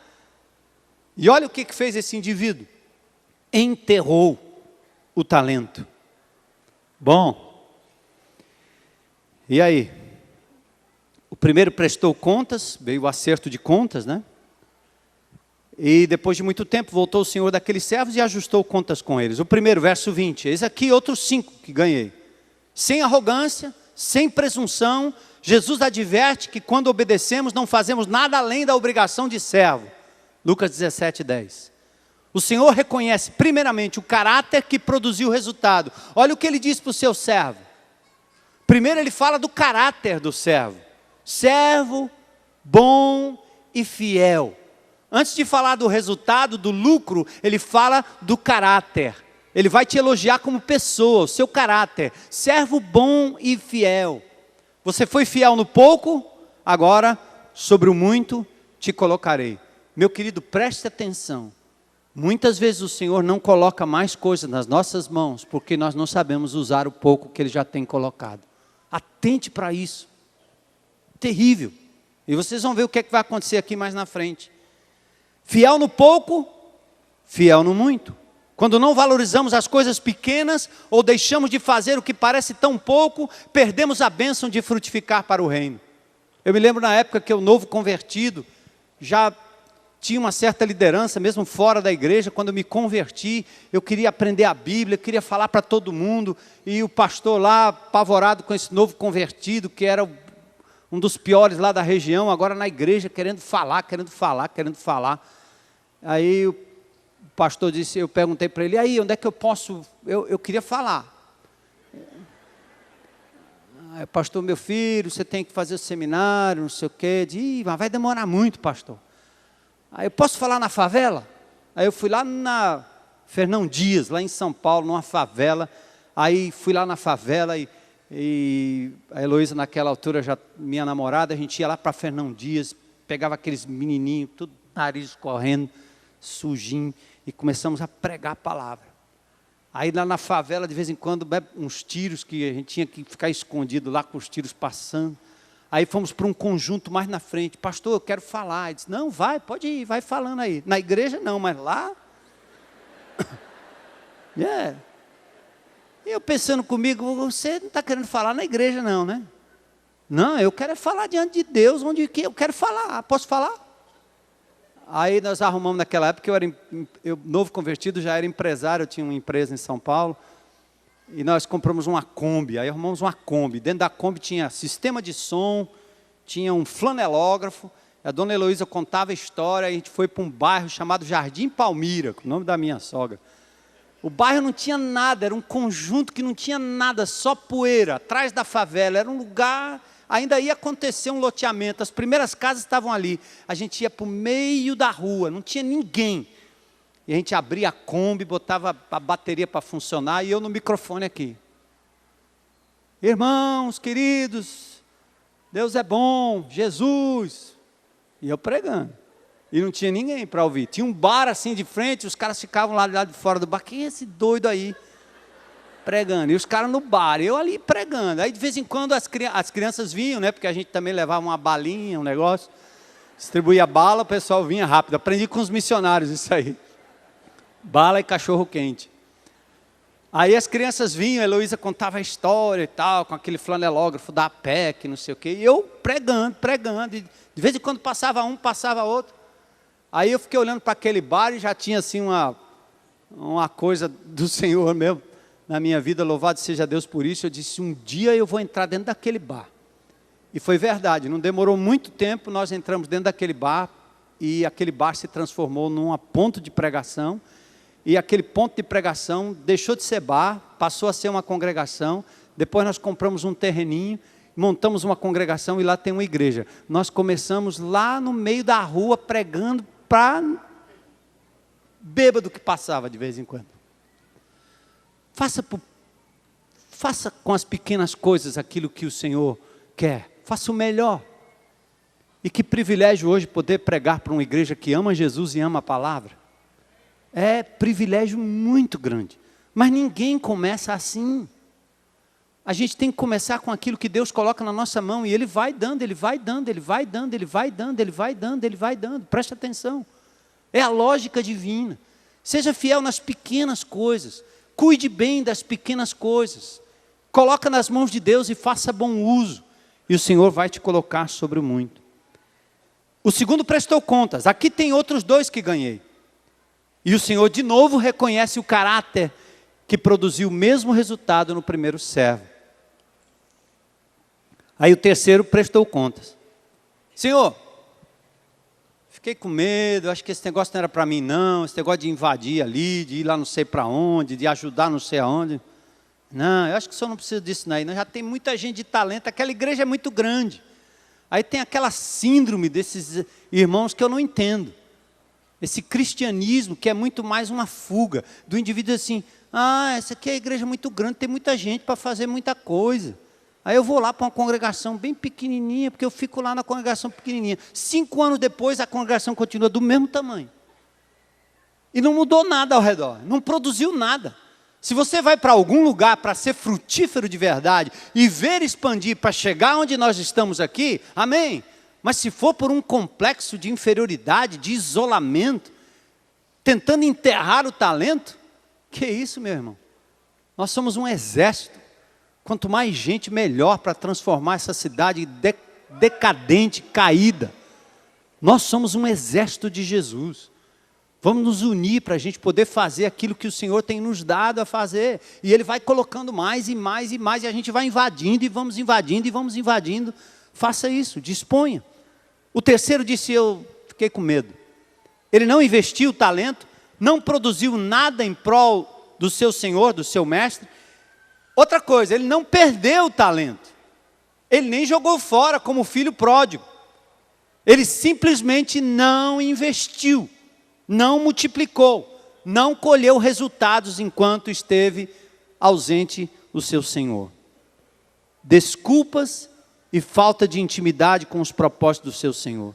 E olha o que fez esse indivíduo. Enterrou o talento. Bom, e aí? O primeiro prestou contas, veio o acerto de contas, né? E depois de muito tempo voltou o senhor daqueles servos e ajustou contas com eles. O primeiro, verso 20, eis aqui outros 5 que ganhei. Sem arrogância, sem presunção, Jesus adverte que quando obedecemos não fazemos nada além da obrigação de servo. Lucas 17, 10. O Senhor reconhece primeiramente o caráter que produziu o resultado. Olha o que ele diz para o seu servo. Primeiro ele fala do caráter do servo. Servo, bom e fiel. Antes de falar do resultado, do lucro, ele fala do caráter. Ele vai te elogiar como pessoa, o seu caráter. Servo bom e fiel. Você foi fiel no pouco, agora sobre o muito te colocarei. Meu querido, preste atenção. Muitas vezes o Senhor não coloca mais coisas nas nossas mãos, porque nós não sabemos usar o pouco que Ele já tem colocado. Atente para isso. Terrível. E vocês vão ver o que vai acontecer aqui mais na frente. Fiel no pouco, fiel no muito. Quando não valorizamos as coisas pequenas, ou deixamos de fazer o que parece tão pouco, perdemos a bênção de frutificar para o reino. Eu me lembro na época que eu, novo convertido, já tinha uma certa liderança, mesmo fora da igreja. Quando eu me converti, eu queria aprender a Bíblia, queria falar para todo mundo, e o pastor lá, apavorado com esse novo convertido, que era um dos piores lá da região, agora na igreja, querendo falar. Aí o pastor disse, eu perguntei para ele, aí, onde é que eu posso, eu queria falar. Aí, pastor, meu filho, você tem que fazer o seminário, não sei o quê. Mas vai demorar muito, pastor. Aí, eu posso falar na favela? Aí eu fui lá na Fernão Dias, lá em São Paulo, numa favela. Aí fui lá na favela e a Heloísa naquela altura, já minha namorada, a gente ia lá para Fernão Dias, pegava aqueles menininhos, tudo nariz correndo, sujinho, e começamos a pregar a palavra. Aí lá na favela, de vez em quando, uns tiros, que a gente tinha que ficar escondido lá com os tiros passando. Aí fomos para um conjunto mais na frente. Pastor, eu quero falar. Ele disse, não, vai, pode ir, vai falando aí. Na igreja não, mas lá... E eu pensando comigo, você não está querendo falar na igreja não, né? Não, eu quero falar diante de Deus, onde que eu quero falar. Posso falar? Aí nós arrumamos naquela época, eu novo convertido, já era empresário, eu tinha uma empresa em São Paulo, e nós compramos uma Kombi, aí arrumamos uma Kombi. Dentro da Kombi tinha sistema de som, tinha um flanelógrafo, a dona Heloísa contava a história, a gente foi para um bairro chamado Jardim Palmira, com o nome da minha sogra. O bairro não tinha nada, era um conjunto que não tinha nada, só poeira, atrás da favela, era um lugar, ainda ia acontecer um loteamento, as primeiras casas estavam ali, a gente ia para o meio da rua, não tinha ninguém, e a gente abria a Kombi, botava a bateria para funcionar, e eu no microfone aqui. Irmãos, queridos, Deus é bom, Jesus, e eu pregando. E não tinha ninguém para ouvir. Tinha um bar assim de frente, os caras ficavam lá de fora do bar. Quem é esse doido aí? Pregando. E os caras no bar, eu ali pregando. Aí de vez em quando as crianças vinham, né? Porque a gente também levava uma balinha, um negócio. Distribuía bala, o pessoal vinha rápido. Aprendi com os missionários isso aí. Bala e cachorro quente. Aí as crianças vinham, a Heloísa contava a história e tal, com aquele flanelógrafo da APEC, não sei o quê. E eu pregando. E de vez em quando passava um, passava outro. Aí eu fiquei olhando para aquele bar e já tinha assim uma coisa do Senhor mesmo na minha vida, louvado seja Deus por isso. Eu disse, um dia eu vou entrar dentro daquele bar. E foi verdade, não demorou muito tempo, nós entramos dentro daquele bar e aquele bar se transformou num ponto de pregação. E aquele ponto de pregação deixou de ser bar, passou a ser uma congregação. Depois nós compramos um terreninho, montamos uma congregação e lá tem uma igreja. Nós começamos lá no meio da rua pregando para bêbado que passava de vez em quando. Faça com as pequenas coisas aquilo que o Senhor quer. Faça o melhor. E que privilégio hoje poder pregar para uma igreja que ama Jesus e ama a palavra. É privilégio muito grande. Mas ninguém começa assim. A gente tem que começar com aquilo que Deus coloca na nossa mão, e Ele vai dando, Ele vai dando, Ele vai dando, Ele vai dando, Ele vai dando, Ele vai dando. Preste atenção. É a lógica divina. Seja fiel nas pequenas coisas. Cuide bem das pequenas coisas. Coloca nas mãos de Deus e faça bom uso. E o Senhor vai te colocar sobre o muito. O segundo prestou contas. Aqui tem outros dois que ganhei. E o Senhor de novo reconhece o caráter que produziu o mesmo resultado no primeiro servo. Aí o terceiro prestou contas. Senhor, fiquei com medo, acho que esse negócio não era para mim não, esse negócio de invadir ali, de ir lá não sei para onde, de ajudar não sei aonde. Não, eu acho que o senhor não precisa disso não, já tem muita gente de talento, aquela igreja é muito grande. Aí tem aquela síndrome desses irmãos que eu não entendo. Esse cristianismo que é muito mais uma fuga do indivíduo assim, essa aqui é a igreja muito grande, tem muita gente para fazer muita coisa. Aí eu vou lá para uma congregação bem pequenininha, porque eu fico lá na congregação pequenininha. 5 anos depois a congregação continua do mesmo tamanho. E não mudou nada ao redor, não produziu nada. Se você vai para algum lugar para ser frutífero de verdade e ver expandir para chegar onde nós estamos aqui, amém. Mas se for por um complexo de inferioridade, de isolamento, tentando enterrar o talento, que isso, meu irmão? Nós somos um exército. Quanto mais gente, melhor para transformar essa cidade decadente, caída. Nós somos um exército de Jesus. Vamos nos unir para a gente poder fazer aquilo que o Senhor tem nos dado a fazer. E Ele vai colocando mais e mais e mais, e a gente vai invadindo e vamos invadindo e vamos invadindo. Faça isso, disponha. O terceiro disse, eu fiquei com medo. Ele não investiu o talento, não produziu nada em prol do seu Senhor, do seu mestre. Outra coisa, ele não perdeu o talento. Ele nem jogou fora como filho pródigo. Ele simplesmente não investiu, não multiplicou, não colheu resultados enquanto esteve ausente o seu Senhor. Desculpas e falta de intimidade com os propósitos do seu Senhor.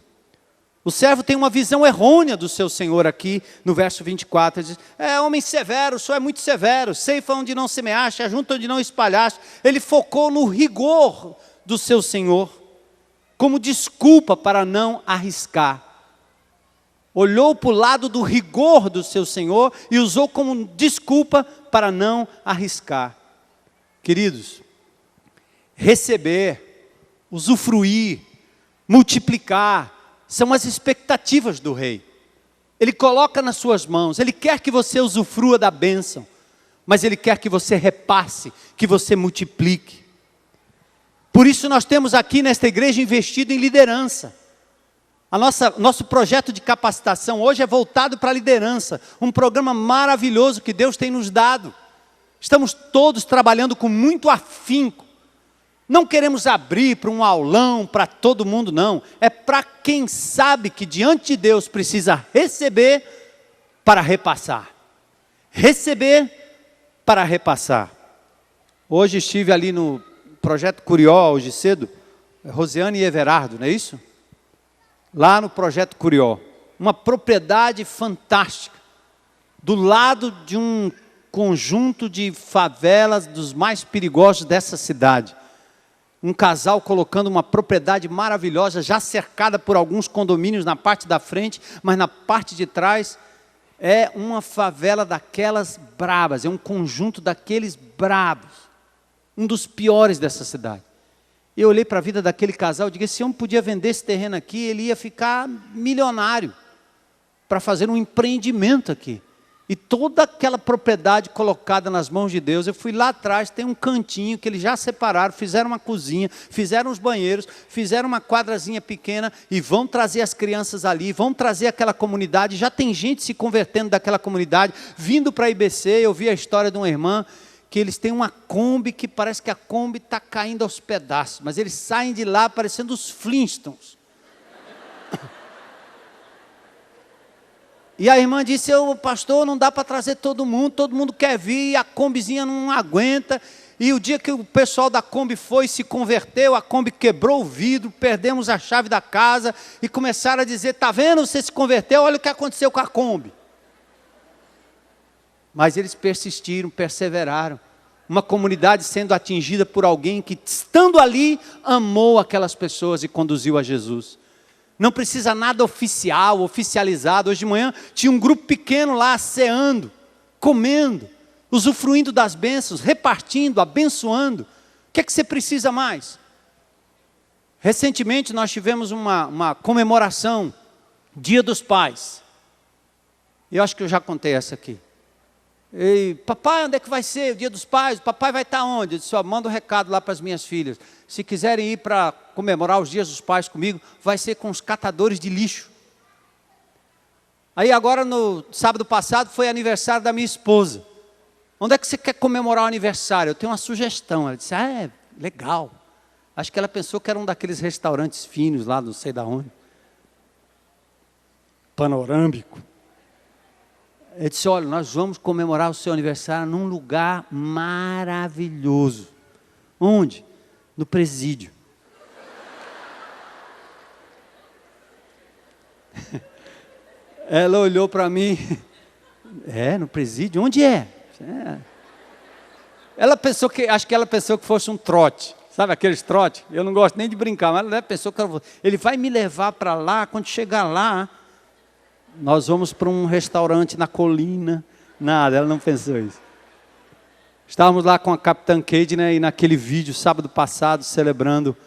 O servo tem uma visão errônea do seu Senhor aqui, no verso 24, ele diz, homem severo, o senhor é muito severo, ceifa onde não semeaste, ajunta onde não espalhaste. Ele focou no rigor do seu Senhor. como desculpa para não arriscar. Olhou para o lado do rigor do seu Senhor e usou como desculpa para não arriscar. Queridos, receber, usufruir, multiplicar, são as expectativas do rei. Ele coloca nas suas mãos, ele quer que você usufrua da bênção, mas ele quer que você repasse, que você multiplique. Por isso nós temos aqui nesta igreja investido em liderança. Nosso projeto de capacitação hoje é voltado para a liderança, um programa maravilhoso que Deus tem nos dado. Estamos todos trabalhando com muito afinco. Não queremos abrir para um aulão, para todo mundo, não. É para quem sabe que diante de Deus precisa receber para repassar. Receber para repassar. Hoje estive ali no Projeto Curió, hoje cedo, Rosiane e Everardo, não é isso? Lá no Projeto Curió. Uma propriedade fantástica. Do lado de um conjunto de favelas dos mais perigosos dessa cidade. Um casal colocando uma propriedade maravilhosa, já cercada por alguns condomínios na parte da frente, mas na parte de trás é uma favela daquelas brabas, é um conjunto daqueles brabos, um dos piores dessa cidade. Eu olhei para a vida daquele casal e digo, esse homem podia vender esse terreno aqui, ele ia ficar milionário para fazer um empreendimento aqui. E toda aquela propriedade colocada nas mãos de Deus, eu fui lá atrás, tem um cantinho que eles já separaram, fizeram uma cozinha, fizeram os banheiros, fizeram uma quadrazinha pequena e vão trazer as crianças ali, vão trazer aquela comunidade, já tem gente se convertendo daquela comunidade, vindo para a IBC. Eu vi a história de uma irmã, que eles têm uma Kombi, que parece que a Kombi está caindo aos pedaços, mas eles saem de lá parecendo os Flintstones. E a irmã disse, pastor, não dá para trazer todo mundo quer vir, a Kombizinha não aguenta. E o dia que o pessoal da Kombi foi, se converteu, a Kombi quebrou o vidro, perdemos a chave da casa, e começaram a dizer, está vendo, você se converteu, olha o que aconteceu com a Kombi. Mas eles persistiram, perseveraram. Uma comunidade sendo atingida por alguém que, estando ali, amou aquelas pessoas e conduziu a Jesus. Não precisa nada oficial, oficializado. Hoje de manhã tinha um grupo pequeno lá, ceando, comendo, usufruindo das bênçãos, repartindo, abençoando. O que é que você precisa mais? Recentemente nós tivemos uma comemoração, Dia dos Pais. Eu acho que eu já contei essa aqui. Ei, papai, onde é que vai ser o Dia dos Pais? O papai vai estar onde? Eu disse, manda um recado lá para as minhas filhas. Se quiserem ir para comemorar os Dias dos Pais comigo, vai ser com os catadores de lixo. Aí agora, no sábado passado, foi aniversário da minha esposa. Onde é que você quer comemorar o aniversário? Eu tenho uma sugestão. Ela disse, legal. Acho que ela pensou que era um daqueles restaurantes finos lá, não sei de onde. Panorâmico. Ele disse, olha, nós vamos comemorar o seu aniversário num lugar maravilhoso. Onde? No presídio. Ela olhou para mim, no presídio? Onde é? Acho que ela pensou que fosse um trote. Sabe aqueles trote? Eu não gosto nem de brincar, mas ela pensou que ele vai me levar para lá, quando chegar lá, nós vamos para um restaurante na colina. Nada, ela não pensou isso. Estávamos lá com a Capitã Kate, né, e naquele vídeo, sábado passado, celebrando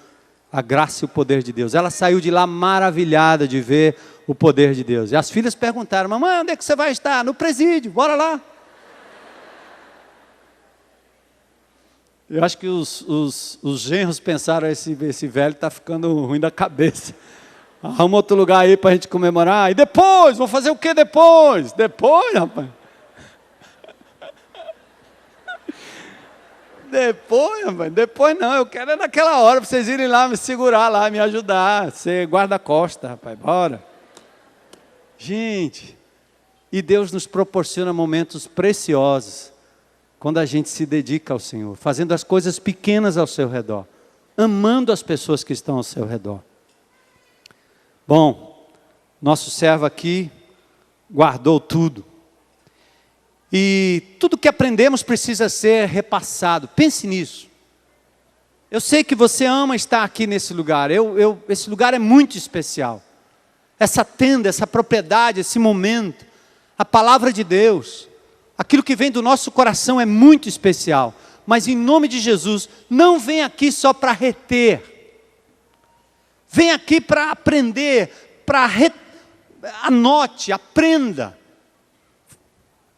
a graça e o poder de Deus. Ela saiu de lá maravilhada de ver o poder de Deus. E as filhas perguntaram, mamãe, onde é que você vai estar? No presídio, bora lá. Eu acho que os genros pensaram, esse velho está ficando ruim da cabeça. Arruma outro lugar aí para a gente comemorar. E depois? Vou fazer o que depois? Depois, rapaz? Depois não. Eu quero naquela hora para vocês irem lá me segurar lá, me ajudar. Ser guarda-costa, rapaz. Bora. Gente, e Deus nos proporciona momentos preciosos quando a gente se dedica ao Senhor, fazendo as coisas pequenas ao seu redor, amando as pessoas que estão ao seu redor. Bom, nosso servo aqui guardou tudo. E tudo que aprendemos precisa ser repassado. Pense nisso. Eu sei que você ama estar aqui nesse lugar. Esse lugar é muito especial. Essa tenda, essa propriedade, esse momento, a palavra de Deus, aquilo que vem do nosso coração é muito especial. Mas em nome de Jesus, não vem aqui só para reter. Vem aqui para aprender, anote, aprenda.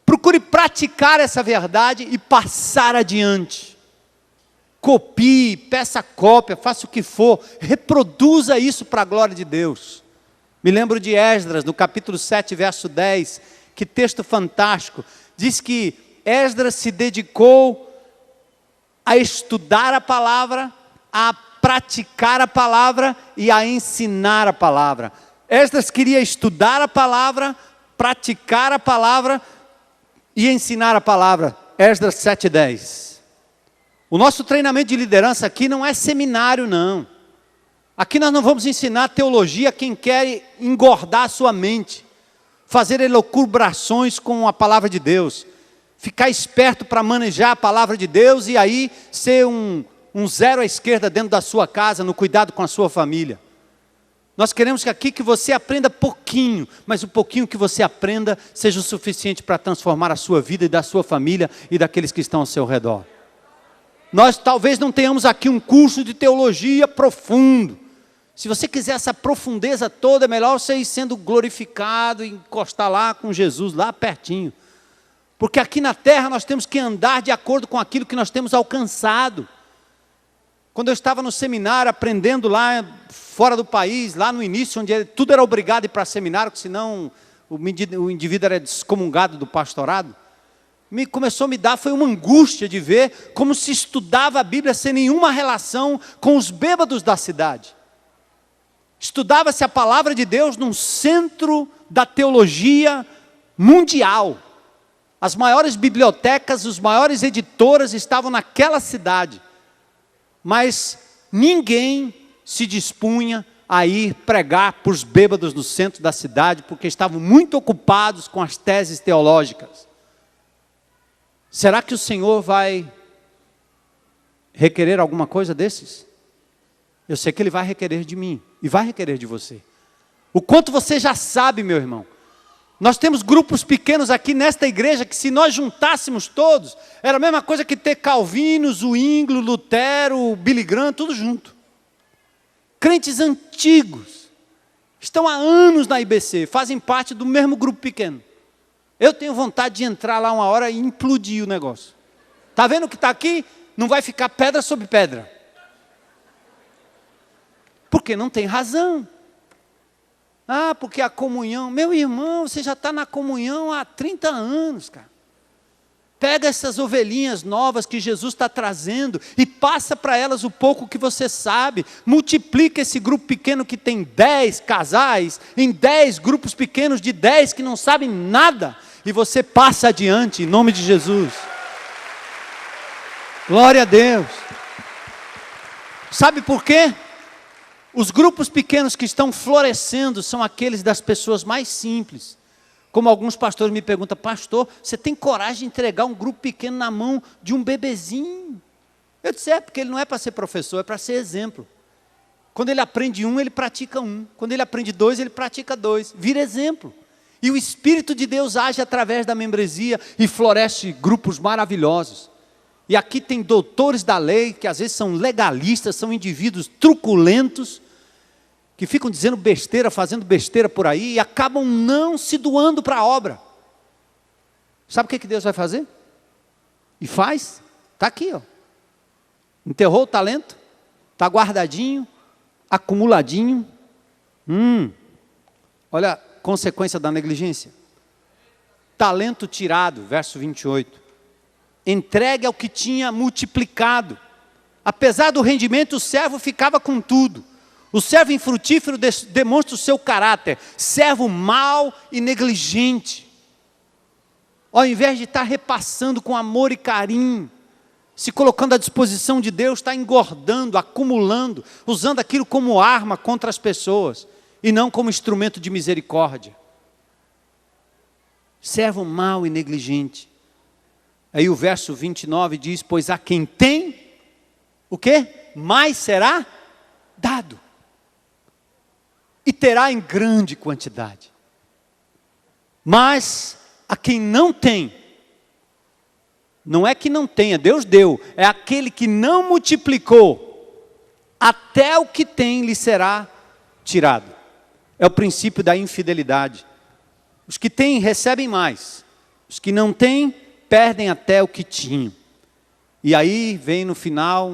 Procure praticar essa verdade e passar adiante. Copie, peça cópia, faça o que for, reproduza isso para a glória de Deus. Me lembro de Esdras, no capítulo 7, verso 10, que texto fantástico. Diz que Esdras se dedicou a estudar a palavra, a praticar a palavra e a ensinar a palavra. Esdras queria estudar a palavra, praticar a palavra e ensinar a palavra. Esdras 7:10. O nosso treinamento de liderança aqui não é seminário, não. Aqui nós não vamos ensinar teologia a quem quer engordar a sua mente, fazer elucubrações com a palavra de Deus, ficar esperto para manejar a palavra de Deus e aí ser um zero à esquerda dentro da sua casa, no cuidado com a sua família. Nós queremos que aqui que você aprenda pouquinho, mas o pouquinho que você aprenda seja o suficiente para transformar a sua vida e da sua família e daqueles que estão ao seu redor. Nós talvez não tenhamos aqui um curso de teologia profundo. Se você quiser essa profundeza toda, é melhor você ir sendo glorificado e encostar lá com Jesus, lá pertinho. Porque aqui na terra nós temos que andar de acordo com aquilo que nós temos alcançado. Quando eu estava no seminário, aprendendo lá fora do país, lá no início, onde tudo era obrigado a ir para seminário, porque senão o indivíduo era excomungado do pastorado, começou a me dar, foi uma angústia de ver como se estudava a Bíblia sem nenhuma relação com os bêbados da cidade. Estudava-se a palavra de Deus num centro da teologia mundial. As maiores bibliotecas, os maiores editoras estavam naquela cidade. Mas ninguém se dispunha a ir pregar para os bêbados no centro da cidade, porque estavam muito ocupados com as teses teológicas. Será que o Senhor vai requerer alguma coisa desses? Eu sei que Ele vai requerer de mim e vai requerer de você. O quanto você já sabe, meu irmão. Nós temos grupos pequenos aqui nesta igreja que se nós juntássemos todos, era a mesma coisa que ter Calvino, Zwinglio, Lutero, Billy Graham, tudo junto. Crentes antigos, estão há anos na IBC, fazem parte do mesmo grupo pequeno. Eu tenho vontade de entrar lá uma hora e implodir o negócio. Está vendo o que está aqui? Não vai ficar pedra sobre pedra. Porque não tem razão. Ah, porque a comunhão. Meu irmão, você já está na comunhão há 30 anos, cara. Pega essas ovelhinhas novas que Jesus está trazendo e passa para elas o pouco que você sabe. Multiplica esse grupo pequeno que tem 10 casais em 10 grupos pequenos de 10 que não sabem nada. E você passa adiante em nome de Jesus. Glória a Deus. Sabe por quê? Os grupos pequenos que estão florescendo são aqueles das pessoas mais simples. Como alguns pastores me perguntam, pastor, você tem coragem de entregar um grupo pequeno na mão de um bebezinho? Eu disse, porque ele não é para ser professor, é para ser exemplo. Quando ele aprende um, ele pratica um. Quando ele aprende dois, ele pratica dois. Vira exemplo. E o Espírito de Deus age através da membresia e floresce grupos maravilhosos. E aqui tem doutores da lei, que às vezes são legalistas, são indivíduos truculentos, que ficam dizendo besteira, fazendo besteira por aí, e acabam não se doando para a obra. Sabe o que Deus vai fazer? E faz, está aqui, ó. Enterrou o talento, está guardadinho, acumuladinho. Olha a consequência da negligência. Talento tirado, verso 28. Entregue ao que tinha multiplicado. Apesar do rendimento, o servo ficava com tudo. O servo infrutífero demonstra o seu caráter. Servo mau e negligente. Ao invés de estar repassando com amor e carinho, se colocando à disposição de Deus, está engordando, acumulando, usando aquilo como arma contra as pessoas, e não como instrumento de misericórdia. Servo mau e negligente. Aí o verso 29 diz, pois a quem tem, o quê? mais será dado. E terá em grande quantidade. Mas a quem não tem, não é que não tenha, Deus deu, é aquele que não multiplicou, até o que tem lhe será tirado. É o princípio da infidelidade. Os que têm recebem mais, os que não têm perdem até o que tinham. E aí vem no final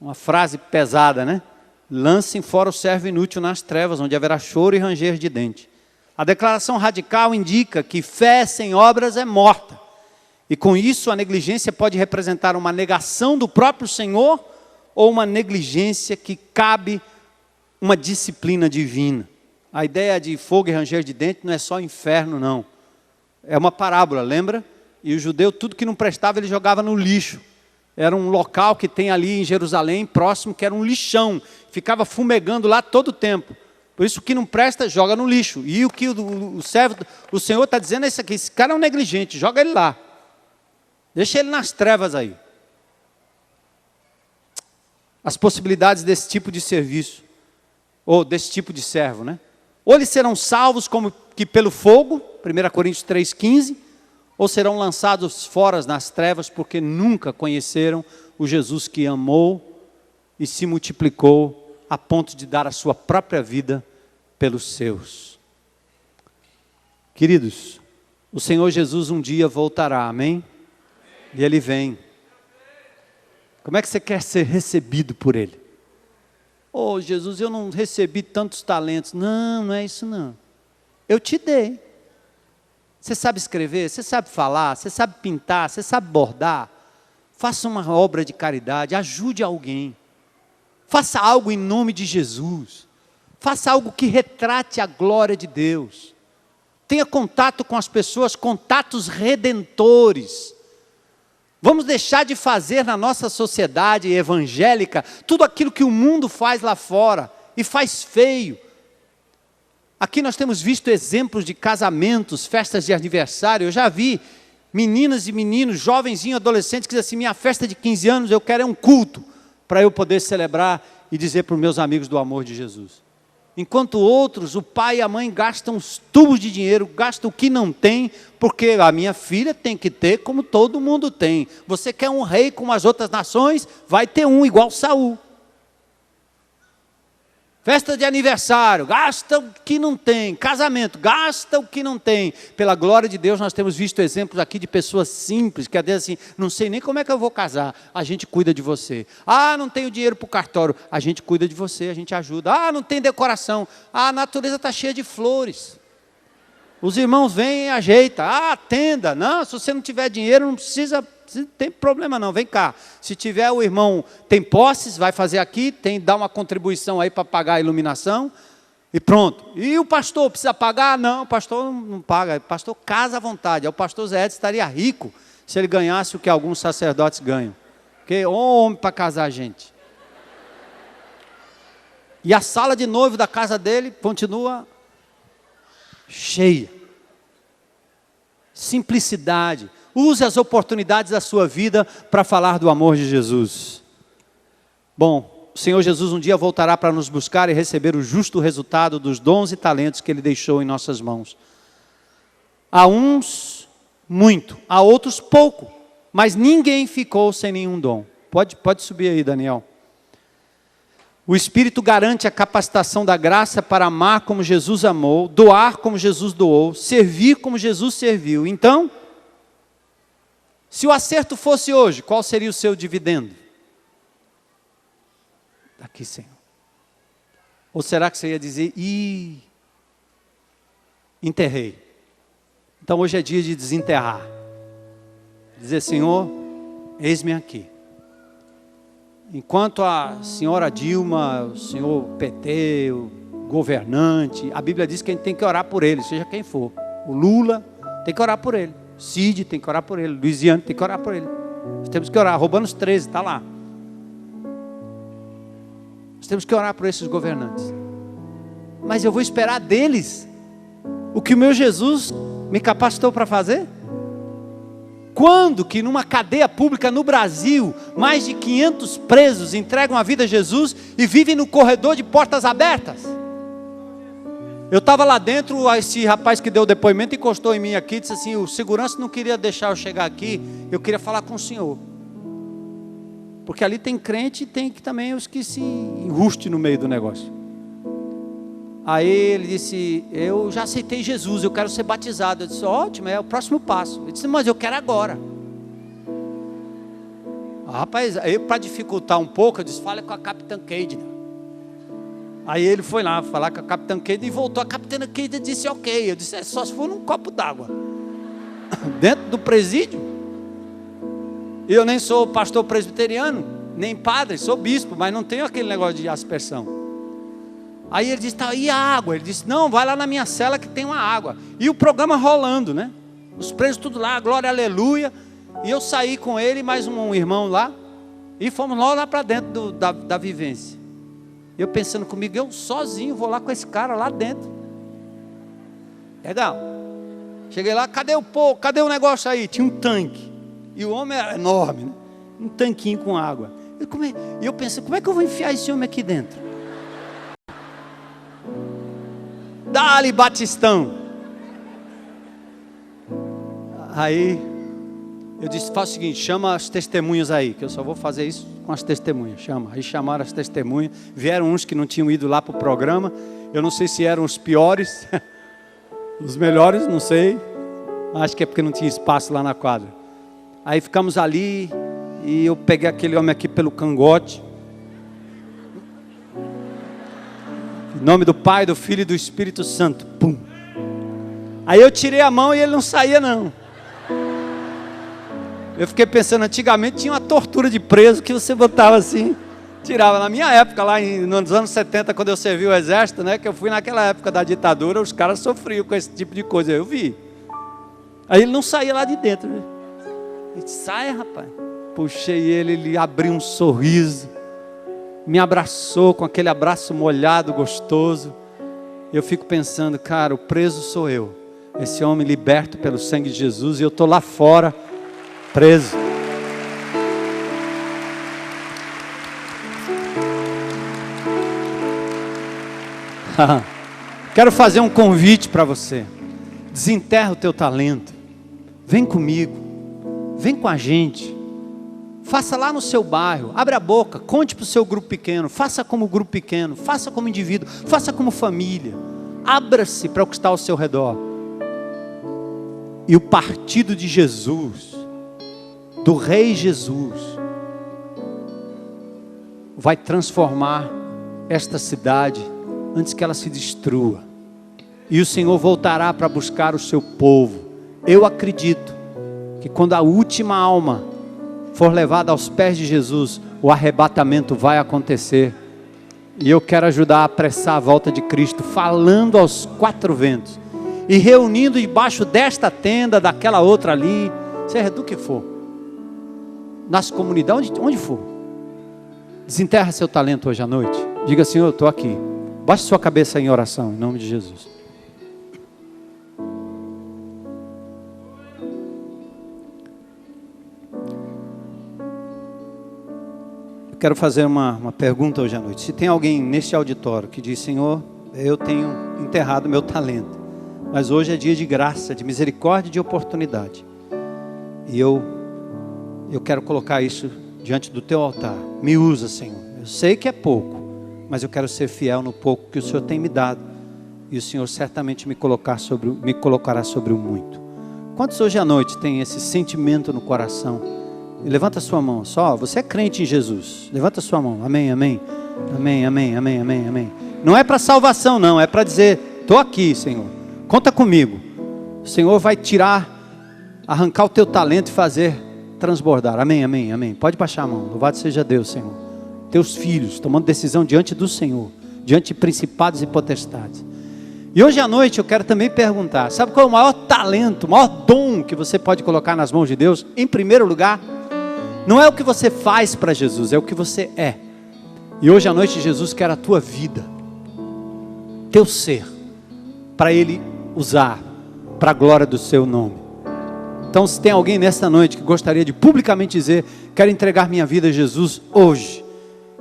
uma frase pesada, né? Lancem fora o servo inútil nas trevas, onde haverá choro e ranger de dente. A declaração radical indica que fé sem obras é morta. E com isso a negligência pode representar uma negação do próprio Senhor ou uma negligência que cabe uma disciplina divina. A ideia de fogo e ranger de dente não é só inferno, não. É uma parábola, lembra? E o judeu, tudo que não prestava, ele jogava no lixo. Era um local que tem ali em Jerusalém, próximo, que era um lixão. Ficava fumegando lá todo o tempo. Por isso, o que não presta, joga no lixo. E o que o Senhor está dizendo é isso aqui: esse cara é um negligente, joga ele lá. Deixa ele nas trevas aí. As possibilidades desse tipo de serviço, ou desse tipo de servo, né? Ou eles serão salvos como que pelo fogo, 1 Coríntios 3,15, ou serão lançados fora nas trevas porque nunca conheceram o Jesus que amou e se multiplicou a ponto de dar a sua própria vida pelos seus. Queridos, o Senhor Jesus um dia voltará, amém? E Ele vem. Como é que você quer ser recebido por Ele? Oh, Jesus, eu não recebi tantos talentos. Não, não é isso não. Eu te dei. Você sabe escrever, você sabe falar, você sabe pintar, você sabe bordar. Faça uma obra de caridade, ajude alguém. Faça algo em nome de Jesus. Faça algo que retrate a glória de Deus. Tenha contato com as pessoas, contatos redentores. Vamos deixar de fazer na nossa sociedade evangélica tudo aquilo que o mundo faz lá fora e faz feio. Aqui nós temos visto exemplos de casamentos, festas de aniversário. Eu já vi meninas e meninos, jovenzinhos, adolescentes, que dizem assim: minha festa de 15 anos eu quero é um culto, para eu poder celebrar e dizer para os meus amigos do amor de Jesus. Enquanto outros, o pai e a mãe gastam os tubos de dinheiro, gastam o que não tem, porque a minha filha tem que ter como todo mundo tem. Você quer um rei como as outras nações? Vai ter um igual Saul. Festa de aniversário, gasta o que não tem. Casamento, gasta o que não tem. Pela glória de Deus, nós temos visto exemplos aqui de pessoas simples, que às assim, não sei nem como é que eu vou casar, a gente cuida de você. Ah, não tenho dinheiro para o cartório, a gente cuida de você, a gente ajuda. Ah, não tem decoração, a natureza está cheia de flores. Os irmãos vêm e ajeitam. Ah, tenda, não, se você não tiver dinheiro, não tem problema não, vem cá. Se tiver o irmão, tem posses, vai fazer aqui, dá uma contribuição aí para pagar a iluminação, e pronto. E o pastor precisa pagar? Não, o pastor não paga, o pastor casa à vontade. O pastor Zé Edson estaria rico se ele ganhasse o que alguns sacerdotes ganham. Porque homem para casar gente. E a sala de noivo da casa dele continua cheia. Simplicidade. Use as oportunidades da sua vida para falar do amor de Jesus. Bom, o Senhor Jesus um dia voltará para nos buscar e receber o justo resultado dos dons e talentos que Ele deixou em nossas mãos. A uns, muito. A outros, pouco. Mas ninguém ficou sem nenhum dom. Pode subir aí, Daniel. O Espírito garante a capacitação da graça para amar como Jesus amou, doar como Jesus doou, servir como Jesus serviu. Então, se o acerto fosse hoje, qual seria o seu dividendo? Aqui, Senhor. Ou será que você ia dizer: enterrei. Então hoje é dia de desenterrar. Dizer: Senhor, eis-me aqui. Enquanto a senhora Dilma, o senhor PT, o governante, a Bíblia diz que a gente tem que orar por ele, seja quem for. O Lula, tem que orar por ele. Cid, tem que orar por ele. Luiziano, tem que orar por ele. Nós temos que orar. Romanos 13, está lá. Nós temos que orar por esses governantes. Mas eu vou esperar deles o que o meu Jesus me capacitou para fazer? Quando que numa cadeia pública no Brasil, mais de 500 presos entregam a vida a Jesus e vivem no corredor de portas abertas? Eu estava lá dentro, esse rapaz que deu o depoimento encostou em mim aqui e disse assim: o segurança não queria deixar eu chegar aqui, eu queria falar com o senhor. Porque ali tem crente e tem também os que se enrustem no meio do negócio. Aí ele disse: eu já aceitei Jesus, eu quero ser batizado. Eu disse: ótimo, é o próximo passo. Ele disse: mas eu quero agora. Rapaz, aí para dificultar um pouco, eu disse: fala com a Capitã Keide. Aí ele foi lá falar com a Capitã Keide e voltou. A Capitã Keide disse: ok. Eu disse: é só se for num copo d'água. Dentro do presídio. E eu nem sou pastor presbiteriano, nem padre, sou bispo, mas não tenho aquele negócio de aspersão. Aí ele disse: tá, e a água? Ele disse: não, vai lá na minha cela que tem uma água. E o programa rolando, né? Os presos tudo lá, glória, aleluia. E eu saí com ele e mais um irmão lá. E fomos lá para dentro da vivência. Eu pensando comigo, eu sozinho vou lá com esse cara lá dentro. Legal. Cheguei lá, cadê o negócio aí? Tinha um tanque. E o homem era enorme, né? Um tanquinho com água. E eu pensei, como é que eu vou enfiar esse homem aqui dentro? Dá-lhe Batistão. Aí eu disse: faz o seguinte, chama as testemunhas aí, que eu só vou fazer isso com as testemunhas. Chama. Aí chamaram as testemunhas. Vieram uns que não tinham ido lá para o programa. Eu não sei se eram os piores, os melhores, não sei. Acho que é porque não tinha espaço lá na quadra. Aí ficamos ali e eu peguei aquele homem aqui pelo cangote. Em nome do Pai, do Filho e do Espírito Santo. Pum. Aí eu tirei a mão e ele não saía não. Eu fiquei pensando, antigamente tinha uma tortura de preso que você botava assim, tirava. Na minha época, lá nos anos 70, quando eu servi o exército, né, que eu fui naquela época da ditadura, os caras sofriam com esse tipo de coisa, eu vi. Aí ele não saía lá de dentro, né? Ele disse: sai, rapaz. Puxei ele abriu um sorriso, me abraçou com aquele abraço molhado, gostoso. Eu fico pensando, cara, o preso sou eu, esse homem liberto pelo sangue de Jesus, e eu estou lá fora, preso. Quero fazer um convite para você. Desenterra o teu talento. Vem comigo. Vem com a gente. Faça lá no seu bairro. Abre a boca. Conte para o seu grupo pequeno. Faça como grupo pequeno. Faça como indivíduo. Faça como família. Abra-se para o que está ao seu redor. E o partido de Jesus, do Rei Jesus, vai transformar esta cidade antes que ela se destrua. E o Senhor voltará para buscar o seu povo. Eu acredito que quando a última alma for levada aos pés de Jesus, o arrebatamento vai acontecer. E eu quero ajudar a apressar a volta de Cristo, falando aos quatro ventos, e reunindo debaixo desta tenda, daquela outra ali, seja do que for, nas comunidades, onde for. Desenterra seu talento hoje à noite. Diga: Senhor, eu estou aqui. Baixe sua cabeça em oração, em nome de Jesus. Quero fazer uma pergunta hoje à noite. Se tem alguém neste auditório que diz: Senhor, eu tenho enterrado meu talento, mas hoje é dia de graça, de misericórdia e de oportunidade, e eu quero colocar isso diante do teu altar. Me usa, Senhor. Eu sei que é pouco, mas eu quero ser fiel no pouco que o Senhor tem me dado, e o Senhor certamente me colocará sobre o muito. Quantos hoje à noite têm esse sentimento no coração? Levanta a sua mão. Só, você é crente em Jesus. Levanta a sua mão. Amém, amém. Amém, amém, amém, amém, amém. Não é para salvação não, é para dizer: estou aqui, Senhor. Conta comigo. O Senhor vai arrancar o teu talento e fazer transbordar. Amém, amém, amém. Pode baixar a mão. Louvado seja Deus, Senhor. Teus filhos tomando decisão diante do Senhor, diante de principados e potestades. E hoje à noite eu quero também perguntar: sabe qual é o maior talento, o maior dom que você pode colocar nas mãos de Deus? Em primeiro lugar, não é o que você faz para Jesus, é o que você é. E hoje à noite Jesus quer a tua vida, teu ser, para Ele usar, para a glória do seu nome. Então, se tem alguém nesta noite que gostaria de publicamente dizer: quero entregar minha vida a Jesus hoje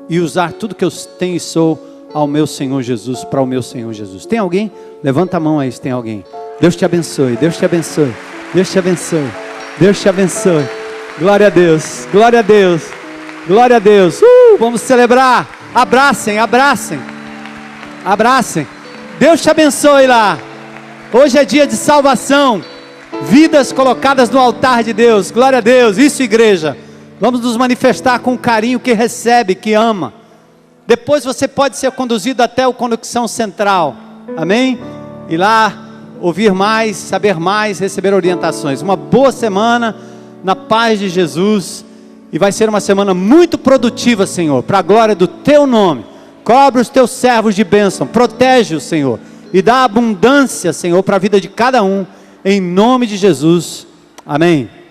e usar tudo que eu tenho e sou ao meu Senhor Jesus, para o meu Senhor Jesus. Tem alguém? Levanta a mão aí se tem alguém. Deus te abençoe, Deus te abençoe, Deus te abençoe, Deus te abençoe. Glória a Deus, glória a Deus, glória a Deus. Vamos celebrar. Abracem, abracem, abracem. Deus te abençoe lá. Hoje é dia de salvação. Vidas colocadas no altar de Deus. Glória a Deus. Isso, igreja. Vamos nos manifestar com o carinho que recebe, que ama. Depois você pode ser conduzido até o Conexão Central. Amém? E lá ouvir mais, saber mais, receber orientações. Uma boa semana na paz de Jesus. E vai ser uma semana muito produtiva, Senhor, para a glória do Teu nome. Cobre os Teus servos de bênção. Protege-os, Senhor. E dá abundância, Senhor, para a vida de cada um. Em nome de Jesus. Amém.